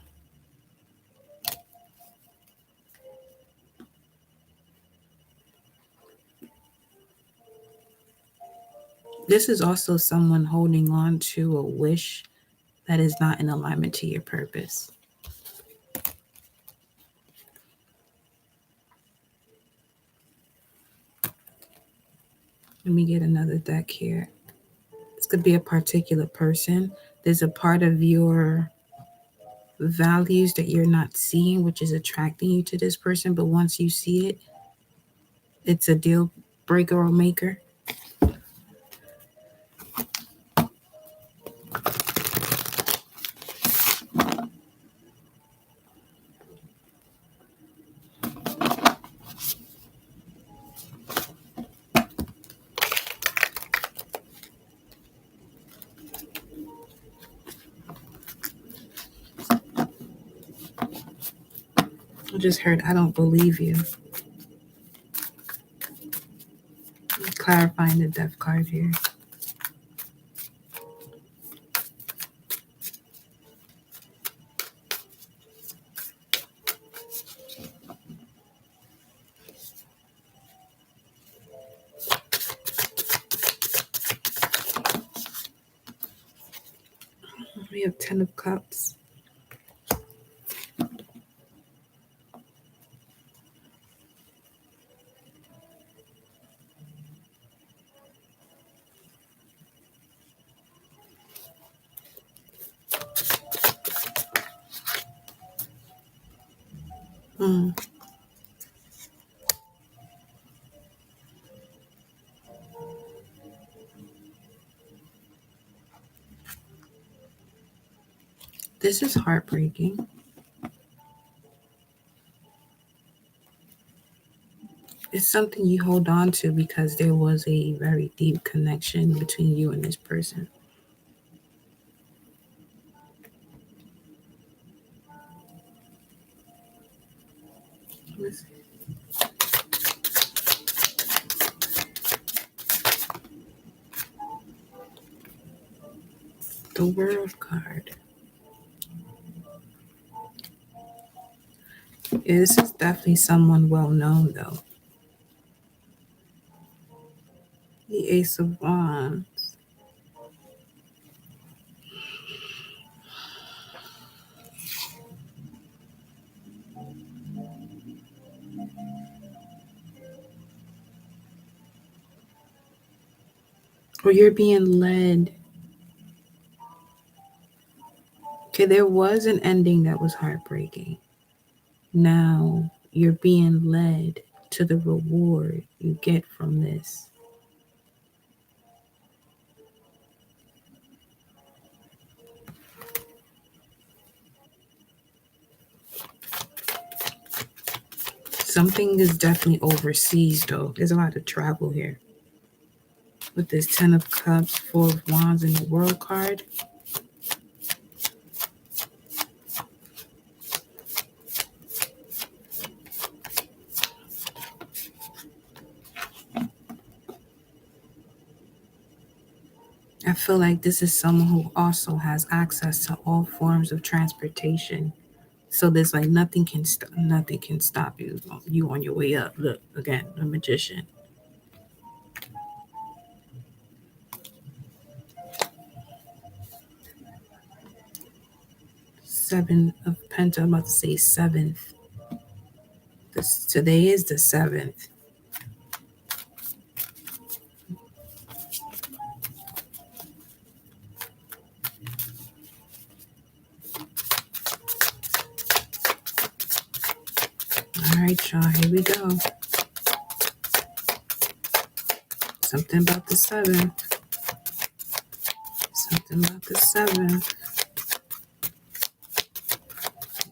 This is also someone holding on to a wish that is not in alignment to your purpose. Let me get another deck here. This could be a particular person. There's a part of your values that you're not seeing, which is attracting you to this person. But once you see it, it's a deal breaker or maker. I just heard, I don't believe you. Clarifying the Death card here. We have 10 of Cups. This is heartbreaking. It's something you hold on to because there was a very deep connection between you and this person. The World card. Yeah, this is definitely someone well known, though. The Ace of Wands. Or you're being led. Okay, there was an ending that was heartbreaking. Now you're being led to the reward you get from this. Something is definitely overseas, though. There's a lot of travel here. with this 10 of Cups, 4 of Wands, and the World card. I feel like this is someone who also has access to all forms of transportation. So there's like nothing can stop you. You on your way up. Look again, the Magician. Seven of Pentacles. I'm about to say seventh. Today is the 7th. All right, y'all. Here we go. Something about the 7th. Something about the 7th.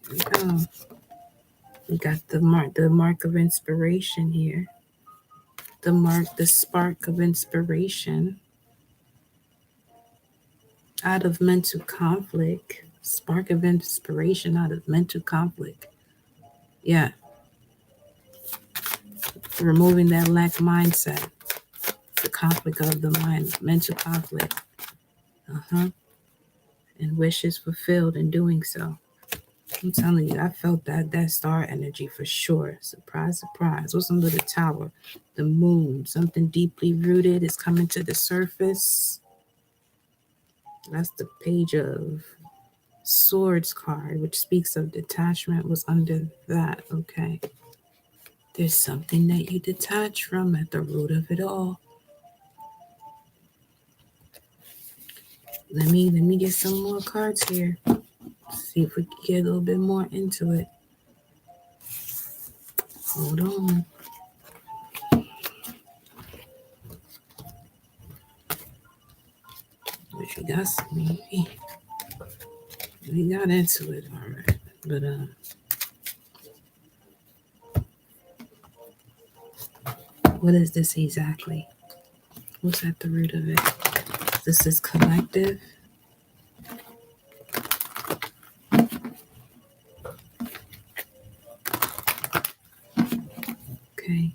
Here we go. We got the mark of inspiration here. The spark of inspiration out of mental conflict. Spark of inspiration out of mental conflict. Yeah. Removing that lack mindset. The conflict of the mind, mental conflict. And wishes fulfilled in doing so. I'm telling you, I felt that star energy for sure. Surprise, surprise. What's under the tower? The moon. Something deeply rooted is coming to the surface. That's the Page of Swords card, which speaks of detachment, was under that. Okay. There's something that you detach from at the root of it all. Let me get some more cards here. See if we can get a little bit more into it. Hold on. We got some, we got into it, all right. But what is this exactly? What's at the root of it? This is collective. Okay.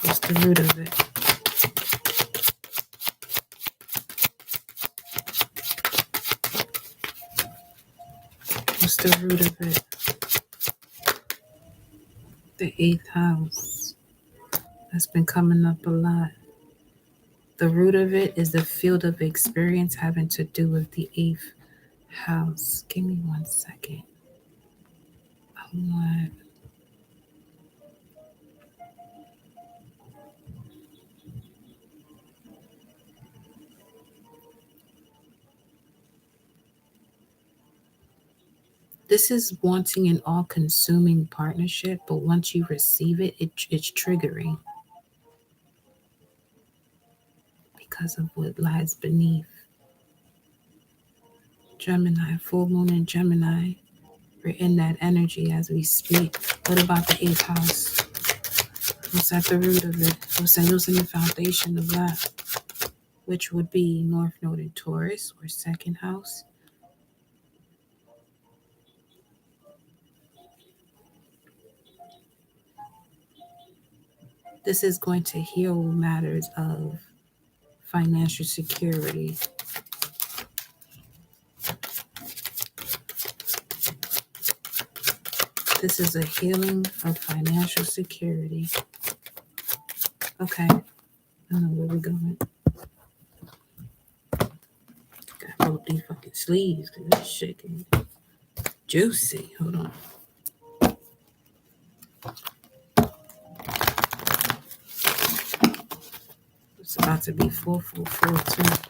What's the root of it? What's the root of it? The 8th house. That's been coming up a lot. The root of it is the field of experience having to do with the 8th house. Give me 1 second. I want. This is wanting an all-consuming partnership, but once you receive it, it's triggering because of what lies beneath. Gemini, full moon in Gemini. We're in that energy as we speak. What about the 8th house? What's at the root of it? What's in the foundation of that? Which would be North Node in Taurus or 2nd house. This is going to heal matters of financial security. This is a healing of financial security. Okay. I know where we're going. Gotta roll these fucking sleeves because it's shaking. Juicy. Hold on. It's about to be 4442.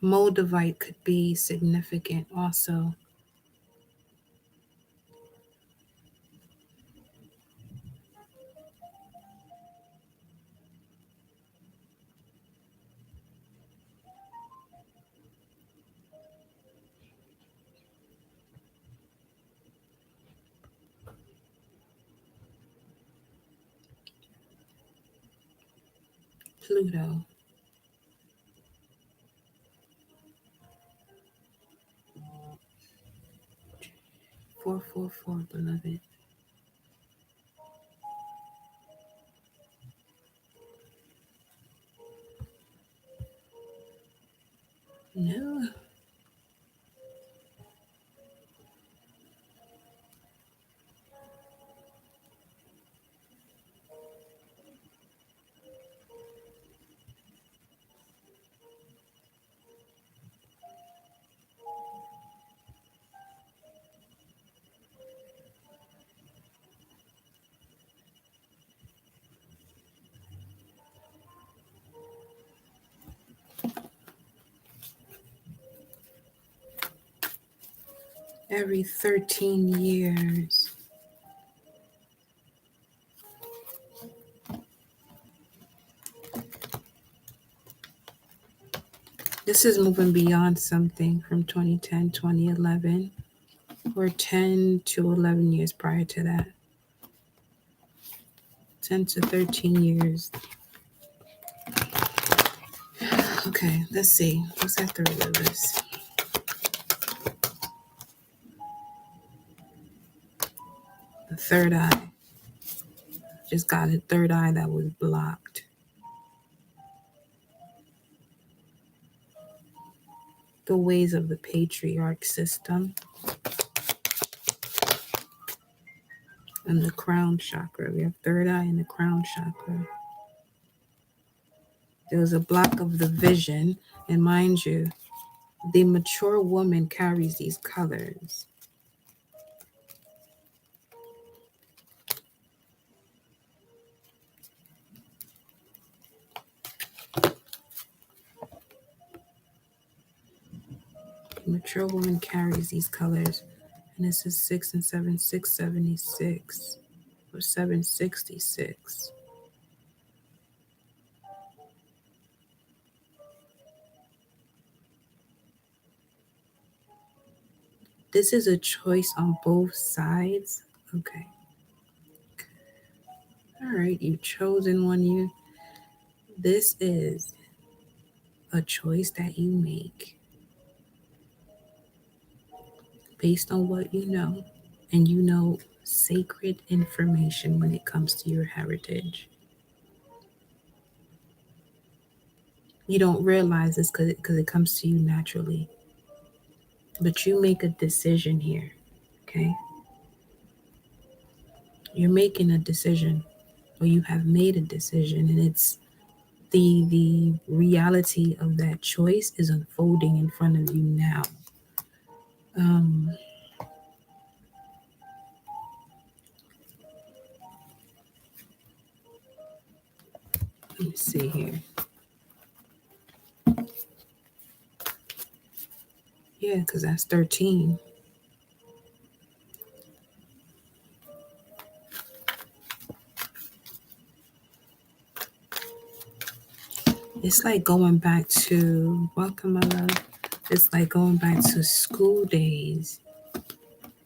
Moldavite could be significant also. Pluto. 444, beloved. No. Every 13 years. This is moving beyond something from 2010, 2011, or 10 to 11 years prior to that. 10 to 13 years. Okay, let's see. What's at the root of this? The third eye. Just got a third eye that was blocked. The ways of the patriarch system. And the crown chakra. We have third eye and the crown chakra. There was a block of the vision. And mind you, the mature woman carries these colors. The mature woman carries these colors. And this is 6 and 7, 676 or 766. This is a choice on both sides. Okay. All right, you've chosen one. This is a choice that you make based on what you know, and you know sacred information when it comes to your heritage. You don't realize this because it comes to you naturally. But you make a decision here, okay? You're making a decision, or you have made a decision, and it's the reality of that choice is unfolding in front of you now. Let me see here. Yeah, because that's 13. It's like going back to, welcome, my love. It's like going back to school days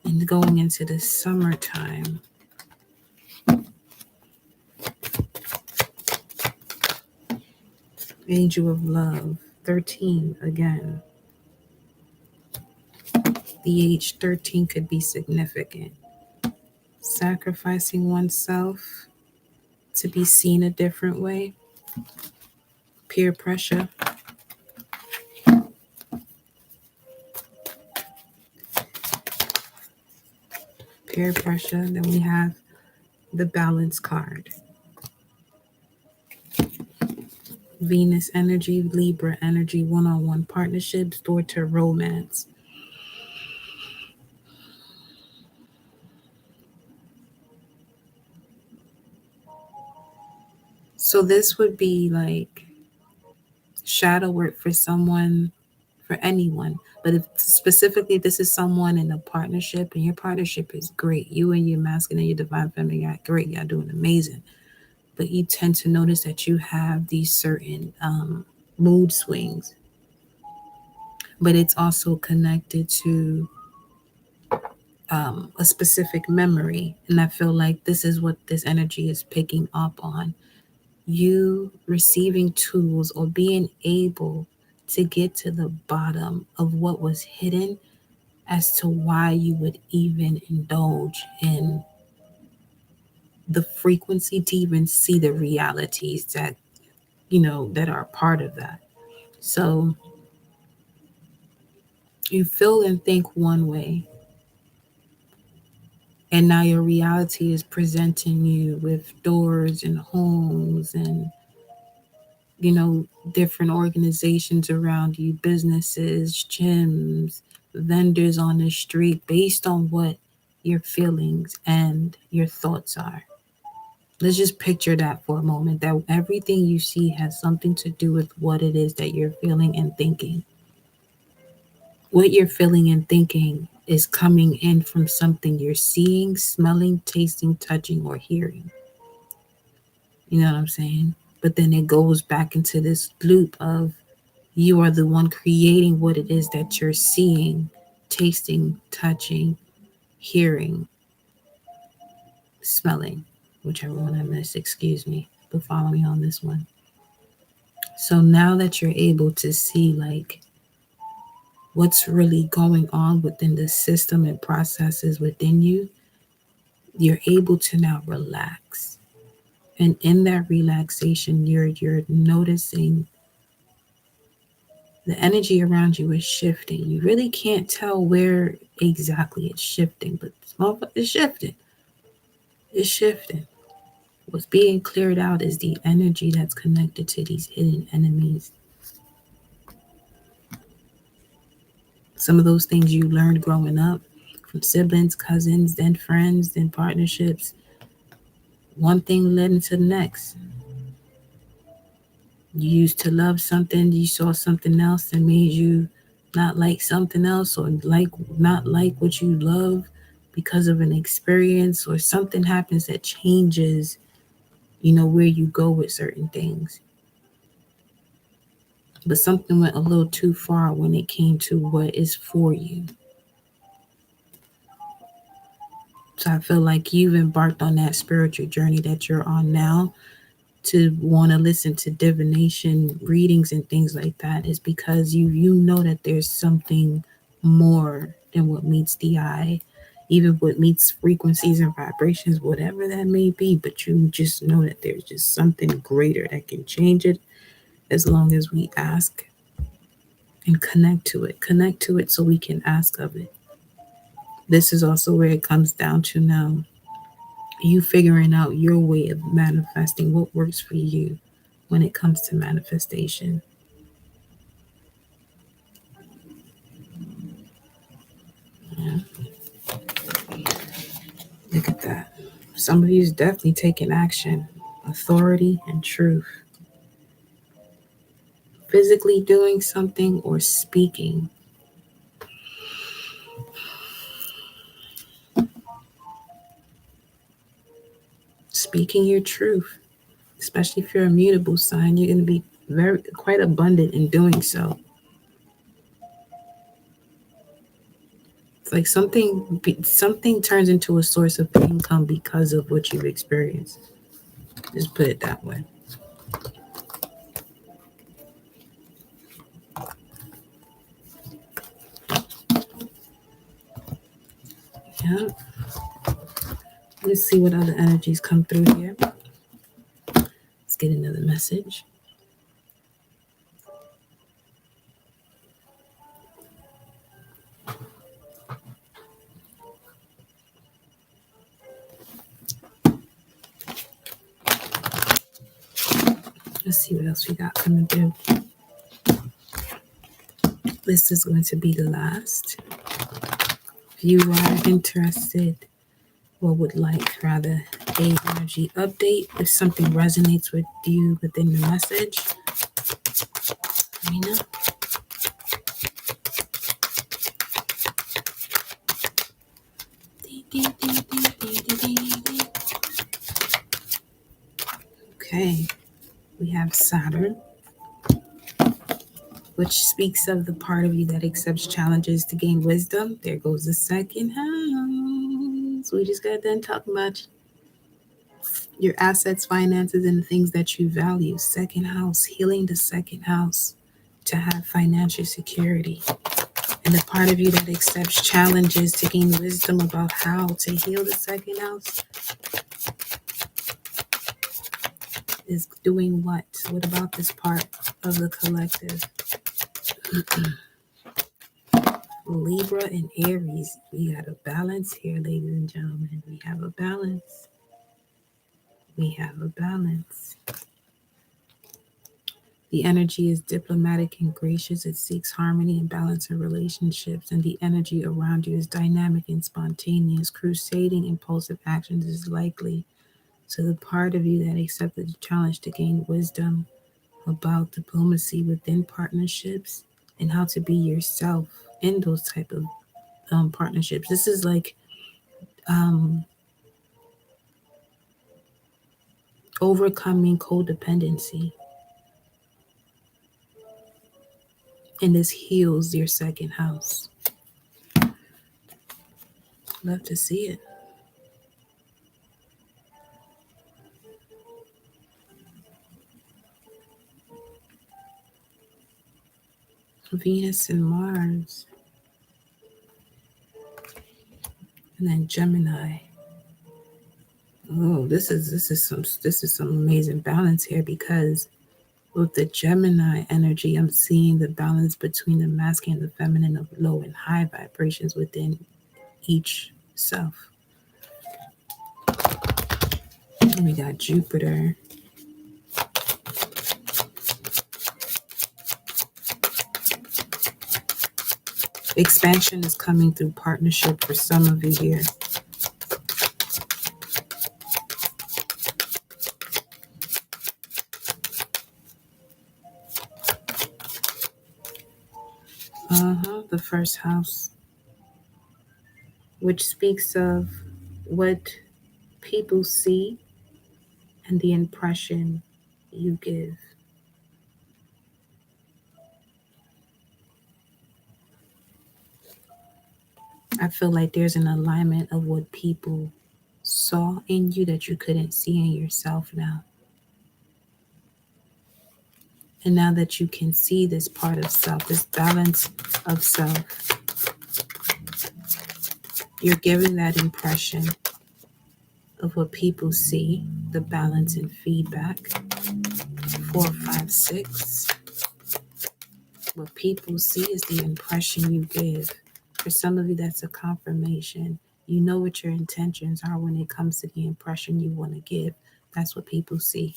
and going into the summertime. Angel of Love, 13 again. The age 13 could be significant. Sacrificing oneself to be seen a different way. Peer pressure. Peer pressure. Then we have the balance card. Venus energy, Libra energy, one-on-one partnerships, door to romance. So this would be like shadow work for someone, for anyone. But if specifically this is someone in a partnership and your partnership is great, you and your masculine and your divine feminine got great, y'all doing amazing. But you tend to notice that you have these certain mood swings. But it's also connected to a specific memory. And I feel like this is what this energy is picking up on. you receiving tools or being able to get to the bottom of what was hidden as to why you would even indulge in the frequency to even see the realities that, that are part of that. So you feel and think one way, and now your reality is presenting you with doors and homes and, you know, different organizations around you, businesses, gyms, vendors on the street, based on what your feelings and your thoughts are. Let's just picture that for a moment, that everything you see has something to do with what it is that you're feeling and thinking. What you're feeling and thinking is coming in from something you're seeing, smelling, tasting, touching, or hearing. You know what I'm saying? But then it goes back into this loop of you are the one creating what it is that you're seeing, tasting, touching, hearing, smelling, whichever one I missed, excuse me, but follow me on this one. So now that you're able to see like what's really going on within the system and processes within you, you're able to now relax. And in that relaxation, you're noticing the energy around you is shifting. You really can't tell where exactly it's shifting, but it's shifting. It's shifting. What's being cleared out is the energy that's connected to these hidden enemies. Some of those things you learned growing up from siblings, cousins, then friends, then partnerships. One thing led into the next. You used to love something, you saw something else that made you not like something else, or not like what you love because of an experience, or something happens that changes, where you go with certain things. But something went a little too far when it came to what is for you. So I feel like you've embarked on that spiritual journey that you're on now, to want to listen to divination readings and things like that, is because you know that there's something more than what meets the eye, even what meets frequencies and vibrations, whatever that may be. But you just know that there's just something greater that can change it, as long as we ask and connect to it so we can ask of it. This is also where it comes down to now, you figuring out your way of manifesting, what works for you when it comes to manifestation. Yeah, look at that. Some of you is definitely taking action, authority, and truth. Physically doing something or speaking. Speaking your truth, especially if you're a mutable sign, you're going to be quite abundant in doing so. It's like something turns into a source of income because of what you've experienced. Just put it that way. Yeah. Let's see what other energies come through here. Let's get another message. Let's see what else we got coming through. This is going to be the last. If you are interested, or would like rather, a energy update, if something resonates with you within the message, let me know. Okay, we have Saturn, which speaks of the part of you that accepts challenges to gain wisdom. There goes the second house. We just got done talking about your assets, finances, and things that you value. Second house, healing the second house to have financial security. And the part of you that accepts challenges to gain wisdom about how to heal the second house is doing what? What about this part of the collective? Libra and Aries. We got a balance here, ladies and gentlemen. We have a balance. We have a balance. The energy is diplomatic and gracious. It seeks harmony and balance in relationships. And the energy around you is dynamic and spontaneous. Crusading impulsive actions is likely. So the part of you that accepted the challenge to gain wisdom about diplomacy within partnerships and how to be yourself in those type of partnerships. This is like overcoming codependency. And this heals your second house. Love to see it. Venus and Mars. And then Gemini. Oh, this is some amazing balance here, because with the Gemini energy, I'm seeing the balance between the masculine and the feminine of low and high vibrations within each self. And we got Jupiter. Expansion is coming through partnership for some of you here. The first house, which speaks of what people see and the impression you give. I feel like there's an alignment of what people saw in you that you couldn't see in yourself now. And now that you can see this part of self, this balance of self, you're giving that impression of what people see, the balance and feedback. 4, 5, 6. What people see is the impression you give. For some of you, that's a confirmation. You know what your intentions are when it comes to the impression you want to give. That's what people see.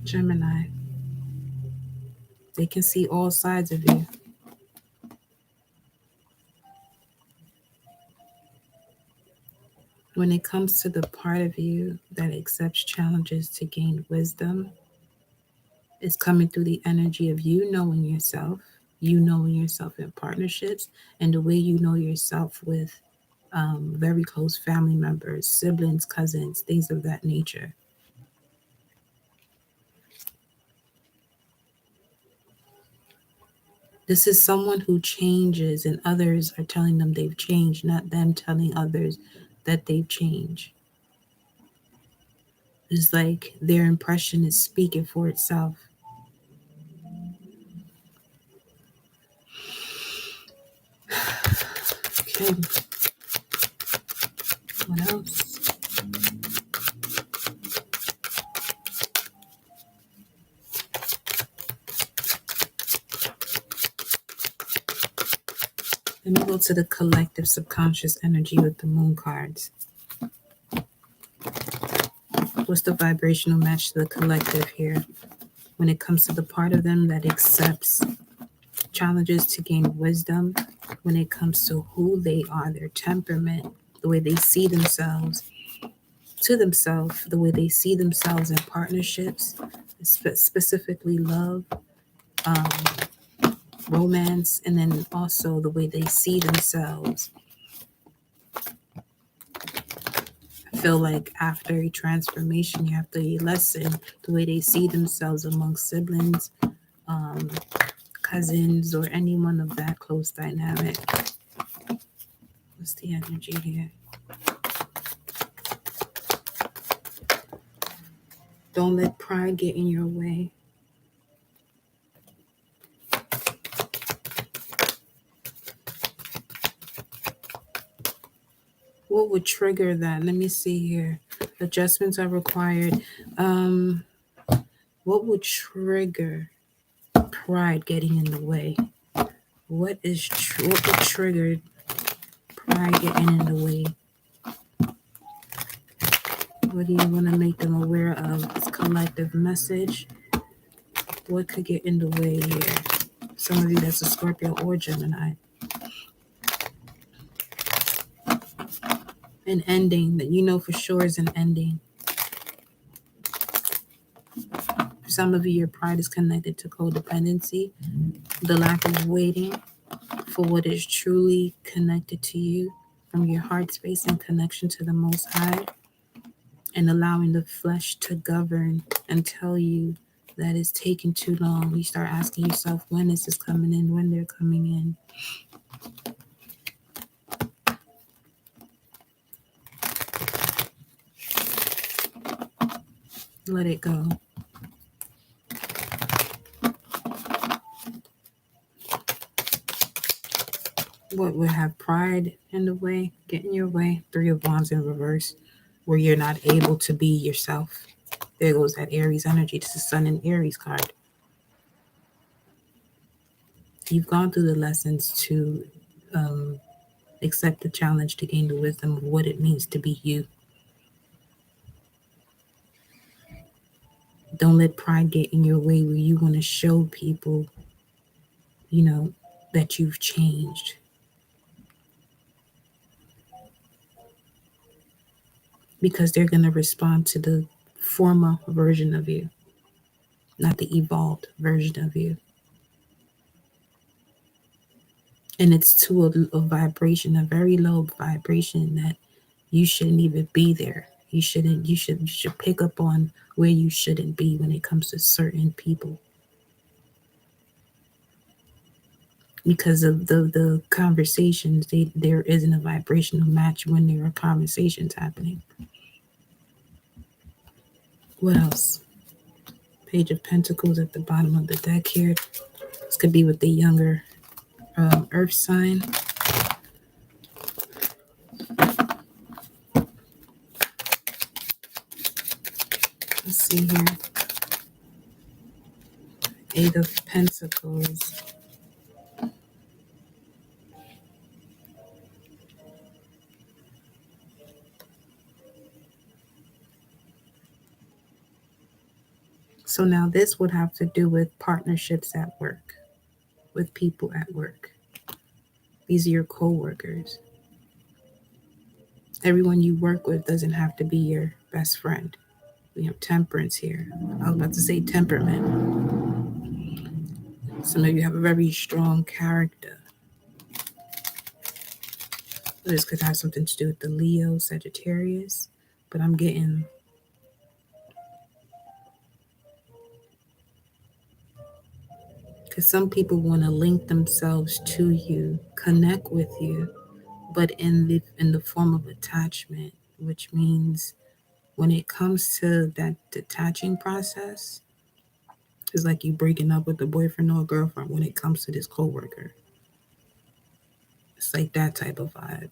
Gemini. They can see all sides of you. When it comes to the part of you that accepts challenges to gain wisdom, it's coming through the energy of you knowing yourself in partnerships, and the way you know yourself with very close family members, siblings, cousins, things of that nature. This is someone who changes and others are telling them they've changed, not them telling others that they've changed. It's like their impression is speaking for itself. Okay. What else? Let me go to the collective subconscious energy with the moon cards. What's the vibrational match to the collective here when it comes to the part of them that accepts challenges to gain wisdom, when it comes to who they are, their temperament, the way they see themselves, to themselves, the way they see themselves in partnerships, specifically love, romance, and then also the way they see themselves I feel like after a transformation, you have to lessen the way they see themselves amongst siblings, cousins, or anyone of that close dynamic. What's the energy here? Don't let pride get in your way. What would trigger that? Let me see here. Adjustments are required. What would trigger pride getting in the way? What would trigger pride getting in the way? What do you want to make them aware of? This collective message. What could get in the way here? Some of you, that's a Scorpio or Gemini. An ending that you know for sure is an ending. For some of you, your pride is connected to codependency, the lack of waiting for what is truly connected to you from your heart space and connection to the Most High, and allowing the flesh to govern and tell you that it's taking too long. You start asking yourself, when is this coming in? When they're coming in? Let it go. What would have pride in the way, get in your way? Three of Wands in reverse, where you're not able to be yourself. There goes that Aries energy. This is Sun and Aries card. You've gone through the lessons to accept the challenge, to gain the wisdom of what it means to be you. Don't let pride get in your way where you want to show people, that you've changed. Because they're going to respond to the former version of you, not the evolved version of you. And it's to a vibration, a very low vibration that you shouldn't even be there. You should pick up on where you shouldn't be when it comes to certain people. Because of the conversations, there isn't a vibrational match when there are conversations happening. What else? Page of Pentacles at the bottom of the deck here. This could be with the younger earth sign. Let's see here. Eight of Pentacles. So now this would have to do with partnerships at work, with people at work. These are your co-workers. Everyone you work with doesn't have to be your best friend. We have Temperance here. I was about to say temperament. Some of you have a very strong character. This could have something to do with the Leo, Sagittarius, but I'm getting because some people want to link themselves to you, connect with you, but in the form of attachment, which means when it comes to that detaching process, it's like you breaking up with a boyfriend or a girlfriend when it comes to this coworker. It's like that type of vibe.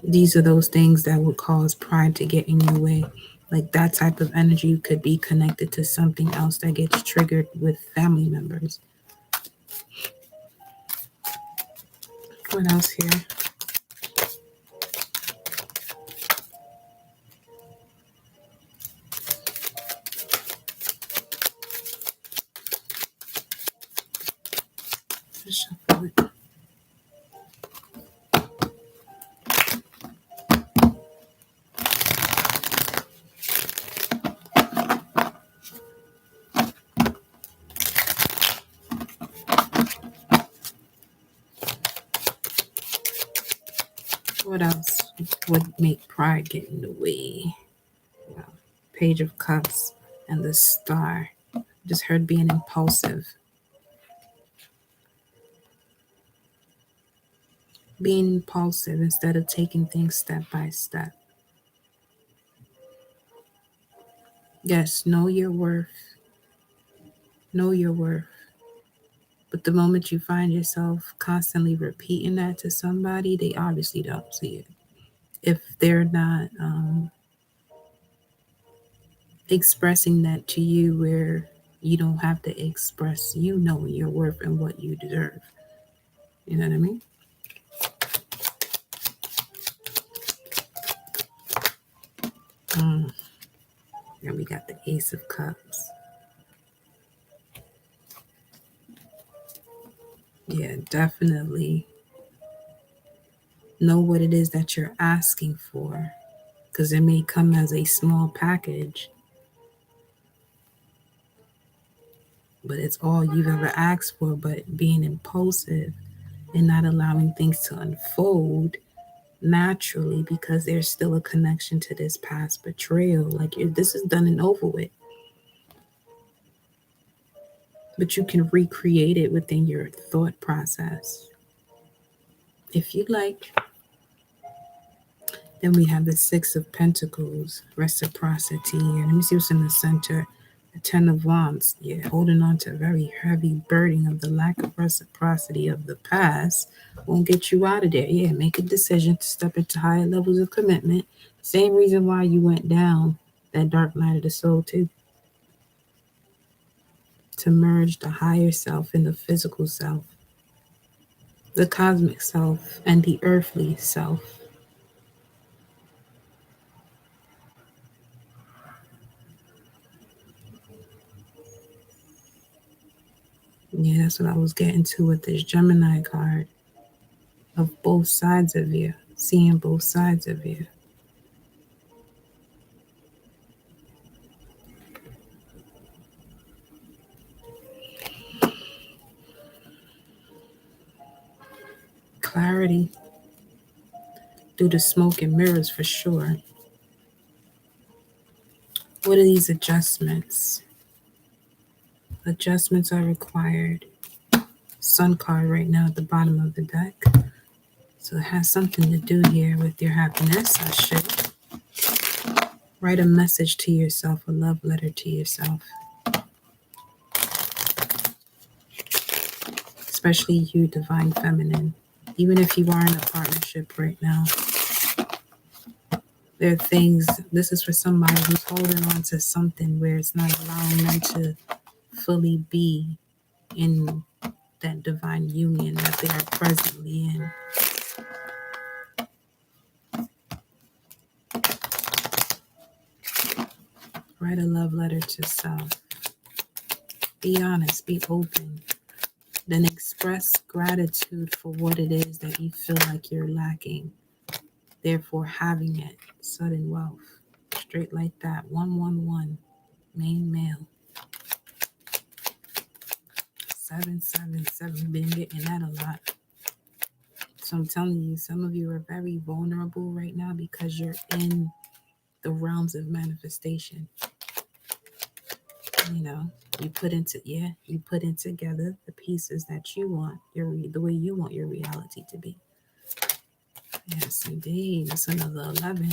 These are those things that would cause pride to get in your way. Like that type of energy could be connected to something else that gets triggered with family members. What else here? Let's shuffle it. What else would make pride get in the way? Well, Page of Cups and the Star. Just heard being impulsive. Being impulsive instead of taking things step by step. Yes, know your worth. Know your worth. But the moment you find yourself constantly repeating that to somebody, they obviously don't see it. If they're not expressing that to you where you don't have to express you knowing your worth and what you deserve. You know what I mean? Mm. And we got the Ace of Cups. Yeah, definitely know what it is that you're asking for because it may come as a small package, but it's all you've ever asked for. But being impulsive and not allowing things to unfold naturally because there's still a connection to this past betrayal. Like this is done and over with. But you can recreate it within your thought process if you like. Then we have the Six of Pentacles, reciprocity. And let me see what's in the center. The Ten of Wands. Yeah, holding on to a very heavy burden of the lack of reciprocity of the past won't get you out of there. Yeah, make a decision to step into higher levels of commitment. Same reason why you went down that dark night of the soul, too. To merge the higher self and the physical self, the cosmic self and the earthly self. Yeah, that's what I was getting to with this Gemini card of both sides of you, seeing both sides of you. Clarity through the smoke and mirrors for sure. What are these adjustments? Adjustments are required. Sun card right now at the bottom of the deck. So it has something to do here with your happiness. I should write a message to yourself, a love letter to yourself. Especially you, Divine Feminine. Even if you are in a partnership right now, there are things, this is for somebody who's holding on to something where it's not allowing them to fully be in that divine union that they are presently in. Write a love letter to self. Be honest, be open. Then express gratitude for what it is that you feel like you're lacking. Therefore, having it. Sudden wealth. Straight like that. 111. Main male. 777. Been getting that a lot. So I'm telling you, some of you are very vulnerable right now because you're in the realms of manifestation. You know, you put in together the pieces that you want, the way you want your reality to be. Yes, indeed. That's another 11.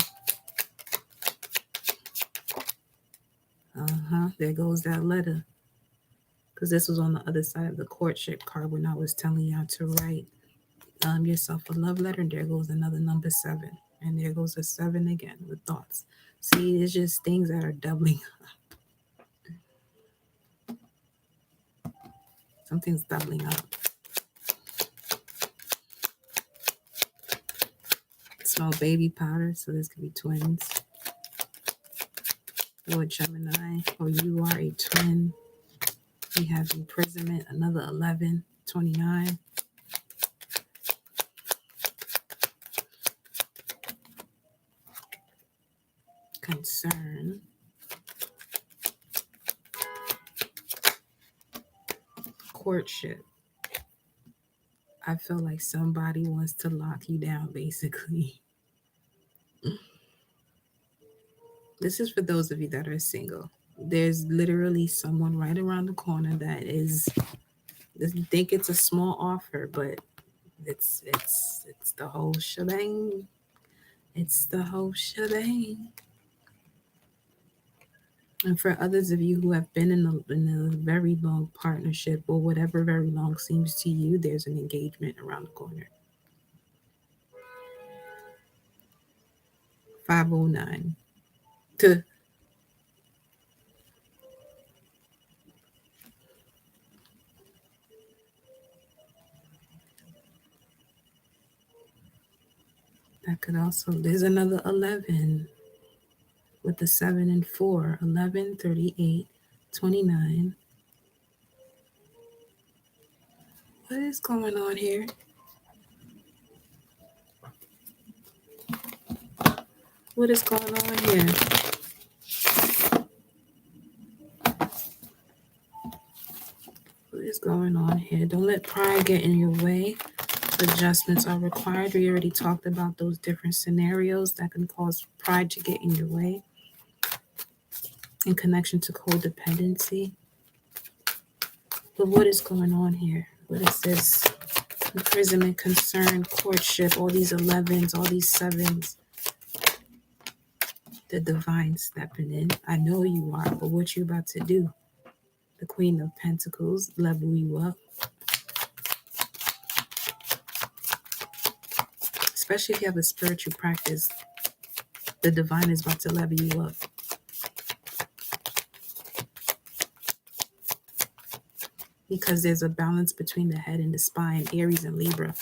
There goes that letter. Because this was on the other side of the courtship card when I was telling y'all to write yourself a love letter. And there goes another number 7. And there goes a 7 again with thoughts. See, it's just things that are doubling up. Something's doubling up. Small baby powder. So this could be twins. Or Gemini. Or you are a twin. We have imprisonment. Another 11. 29. Concern. Courtship. I feel like somebody wants to lock you down, basically. This is for those of you that are single. There's literally someone right around the corner that is, you think it's a small offer, but it's the whole shebang. It's the whole shebang. And for others of you who have been in a very long partnership, or whatever very long seems to you, there's an engagement around the corner. 509. To that could also, there's another 11 with the 7 and 4. 11, 38, 29. What is going on here? What is going on here? What is going on here? Don't let pride get in your way. Adjustments are required. We already talked about those different scenarios that can cause pride to get in your way in connection to codependency. But what is going on here? What is this? Imprisonment, concern, courtship, all these 11s, all these 7s. The divine stepping in. I know you are, but what you about to do? The Queen of Pentacles level you up. Especially if you have a spiritual practice, the divine is about to level you up. Because there's a balance between the head and the spine, Aries and Libra.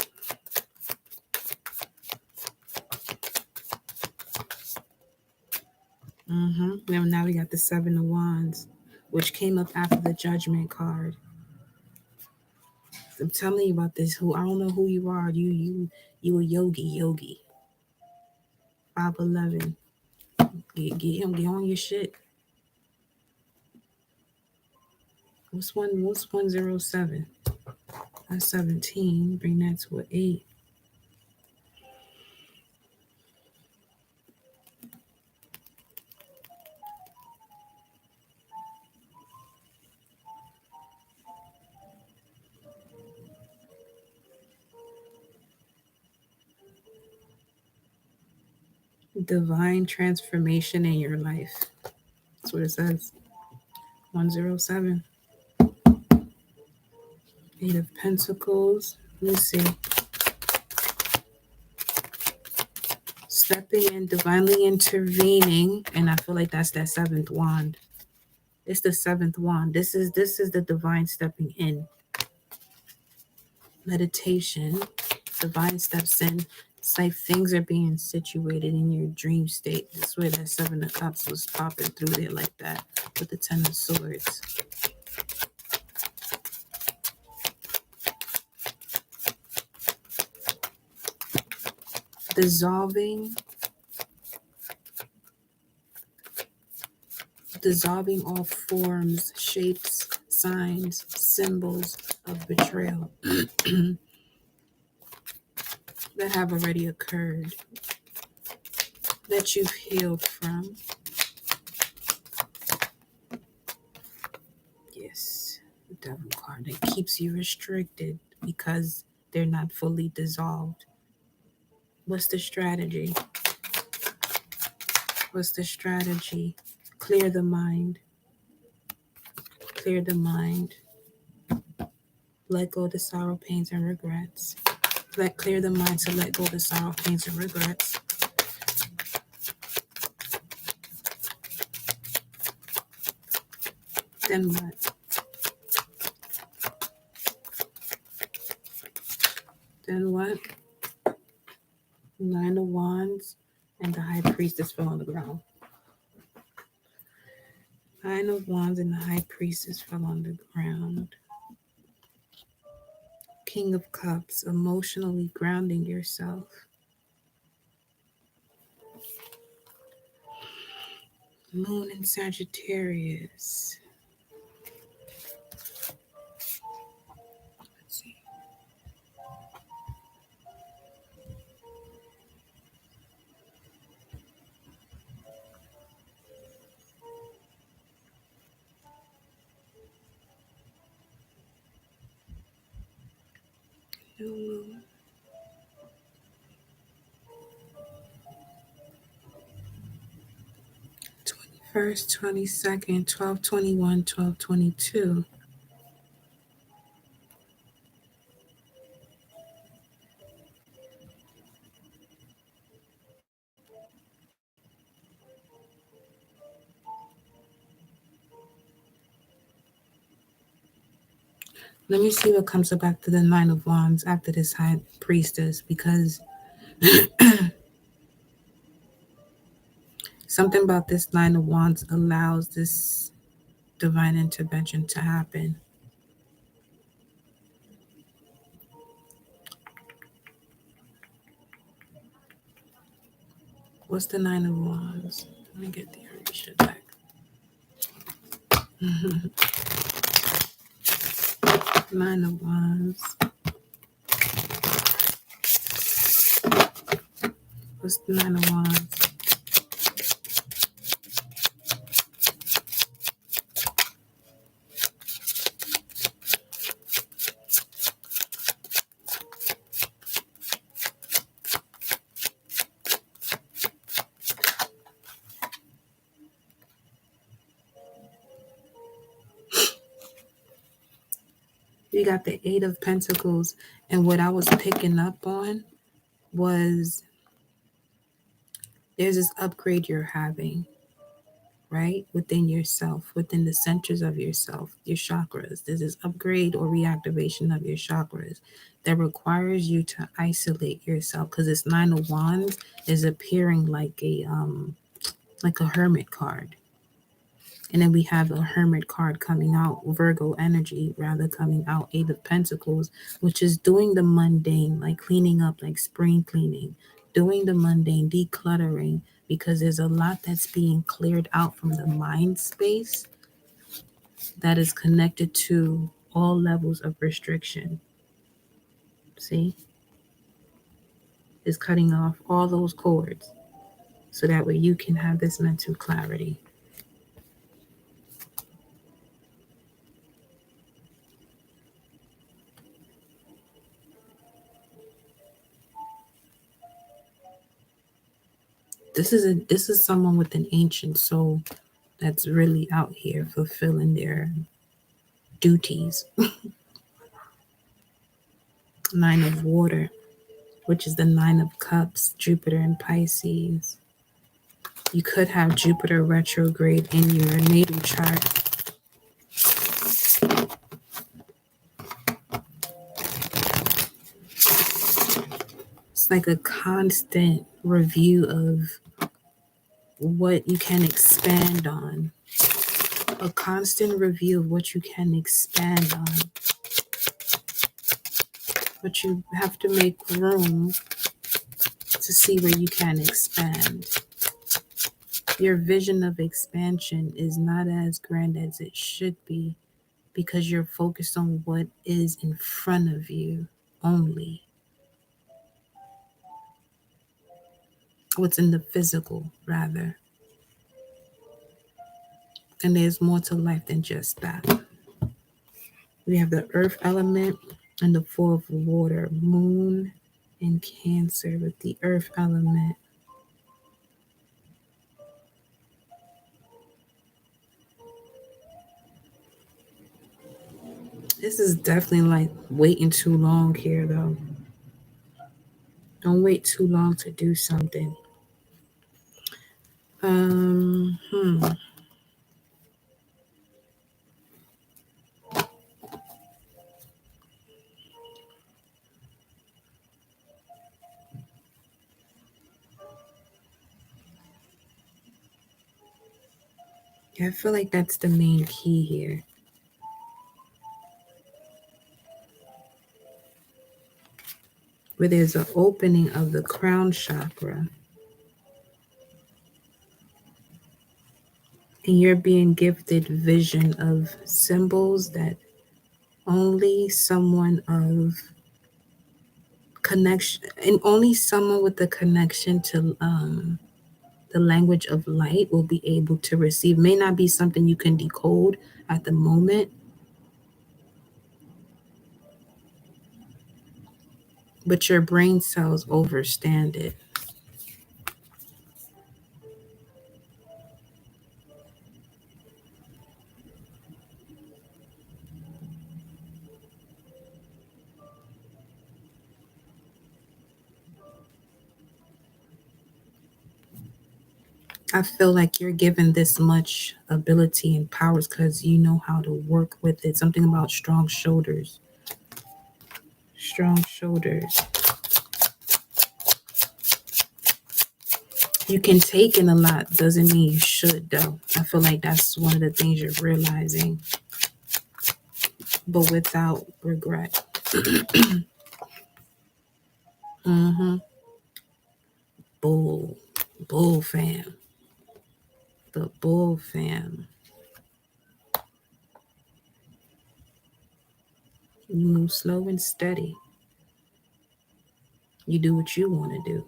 Now we got the 7 of Wands, which came up after the Judgment card. I'm telling you about this. I don't know who you are. You a yogi. 511. Get on your shit. What's 107? That's 17. Bring that to an 8. Divine transformation in your life. That's what it says. 107. 8 of Pentacles. Let me see. Stepping in, divinely intervening, and I feel like that's that 7th wand. It's the 7th wand. This is the divine stepping in. Meditation. Divine steps in. It's like things are being situated in your dream state. That's why that 7 of Cups was popping through there like that with the 10 of Swords. Dissolving all forms, shapes, signs, symbols of betrayal that have already occurred, that you've healed from. Yes, the Devil card. It keeps you restricted because they're not fully dissolved. What's the strategy? What's the strategy? Clear the mind. Clear the mind. Let go of the sorrow, pains, and regrets. Clear the mind to let go of the sorrow, pains, and regrets. Then what? Then what? 9 of Wands and the High Priestess fell on the ground. 9 of Wands and the High Priestess fell on the ground. King of Cups, emotionally grounding yourself. Moon in Sagittarius. Let's see. New moon. 21st, 22nd, 12/21, 12/22. Let me see what comes up after the Nine of Wands, after this High Priestess, because something about this Nine of Wands allows this divine intervention to happen. What's the Nine of Wands? Let me get the Orisha deck. Nine of Wands. What's the Nine of Wands? We got the Eight of Pentacles, and what I was picking up on was there's this upgrade you're having, right? Within yourself, within the centers of yourself, your chakras. There's this upgrade or reactivation of your chakras that requires you to isolate yourself, because this Nine of Wands is appearing like a hermit card. And then we have a hermit card coming out, Virgo energy, rather coming out, Eight of Pentacles, which is doing the mundane, like cleaning up, like spring cleaning, doing the mundane, decluttering, because there's a lot that's being cleared out from the mind space that is connected to all levels of restriction. See? It's cutting off all those cords so that way you can have this mental clarity. This is someone with an ancient soul that's really out here fulfilling their duties. Nine of Water, which is the Nine of Cups, Jupiter and Pisces. You could have Jupiter retrograde in your natal chart. It's like a constant review of what you can expand on. A constant review of what you can expand on. But you have to make room to see where you can expand. Your vision of expansion is not as grand as it should be because you're focused on what is in front of you only. What's in the physical, rather. And there's more to life than just that. We have the earth element and the Four of Water, Moon and Cancer with the earth element. This is definitely like waiting too long here, though. Don't wait too long to do something. Yeah, I feel like that's the main key here. Where there's an opening of the crown chakra. And you're being gifted vision of symbols that only someone of connection, and only someone with the connection to the language of light will be able to receive. May not be something you can decode at the moment, but your brain cells overstand it. I feel like you're given this much ability and powers because you know how to work with it. Something about strong shoulders. Strong shoulders. You can take in a lot, doesn't mean you should, though. I feel like that's one of the things you're realizing, but without regret. Mm-hmm. Bull. Bull fam. The bull fam. You move slow and steady. You do what you want to do.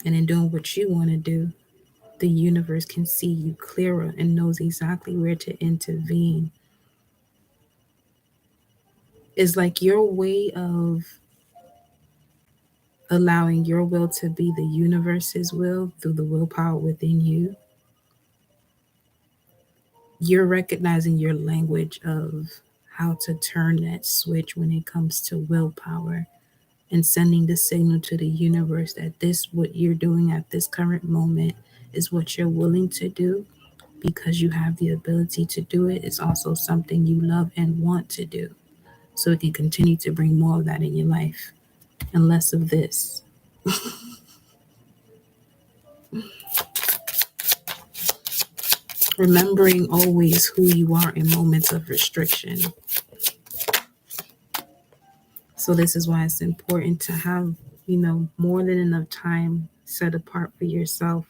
And in doing what you want to do, the universe can see you clearer and knows exactly where to intervene. It's like your way of allowing your will to be the universe's will through the willpower within you. You're recognizing your language of how to turn that switch when it comes to willpower and sending the signal to the universe that this, what you're doing at this current moment, is what you're willing to do because you have the ability to do it. It's also something you love and want to do. So it can continue to bring more of that in your life and less of this. Remembering always who you are in moments of restriction. So this is why it's important to have, more than enough time set apart for yourself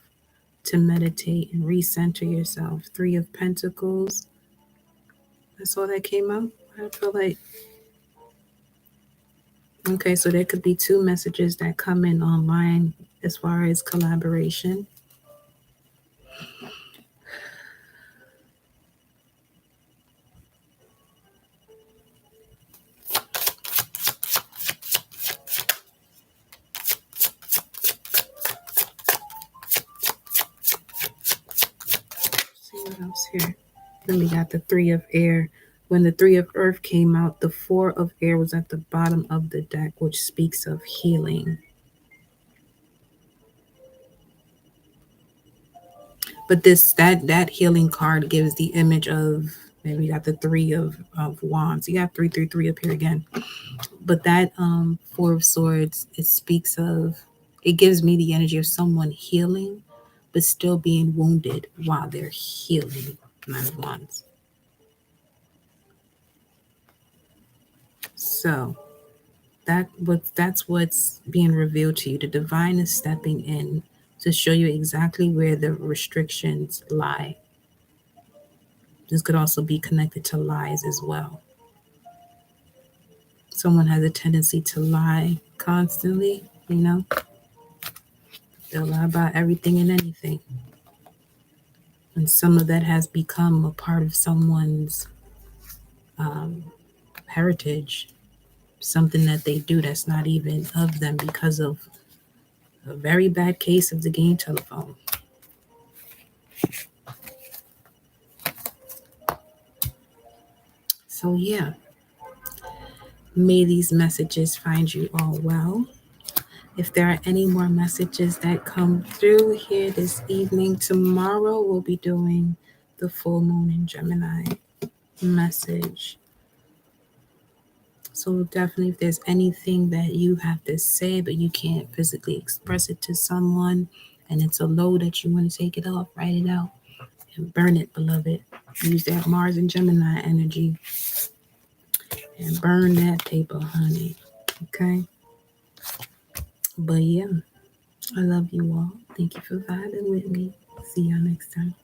to meditate and recenter yourself. Three of Pentacles. That's all that came out. I feel like, okay, so there could be two messages that come in online as far as collaboration. See what else here. Then we got the Three of Air. When the Three of Earth came out, the Four of Air was at the bottom of the deck, which speaks of healing. But that healing card gives the image of, maybe we got the Three of Wands. You got 333 up here again. But that Four of Swords, it speaks of, it gives me the energy of someone healing, but still being wounded while they're healing. Nine of Wands. So that's what's being revealed to you. The divine is stepping in to show you exactly where the restrictions lie. This could also be connected to lies as well. Someone has a tendency to lie constantly, they'll lie about everything and anything. And some of that has become a part of someone's heritage, something that they do that's not even of them because of a very bad case of the game telephone. So, yeah, may these messages find you all well. If there are any more messages that come through here this evening, tomorrow we'll be doing the full moon in Gemini message. So definitely, if there's anything that you have to say, but you can't physically express it to someone, and it's a load that you want to take it off, write it out and burn it, beloved. Use that Mars and Gemini energy and burn that paper, honey. Okay? But yeah, I love you all. Thank you for vibing with me. See y'all next time.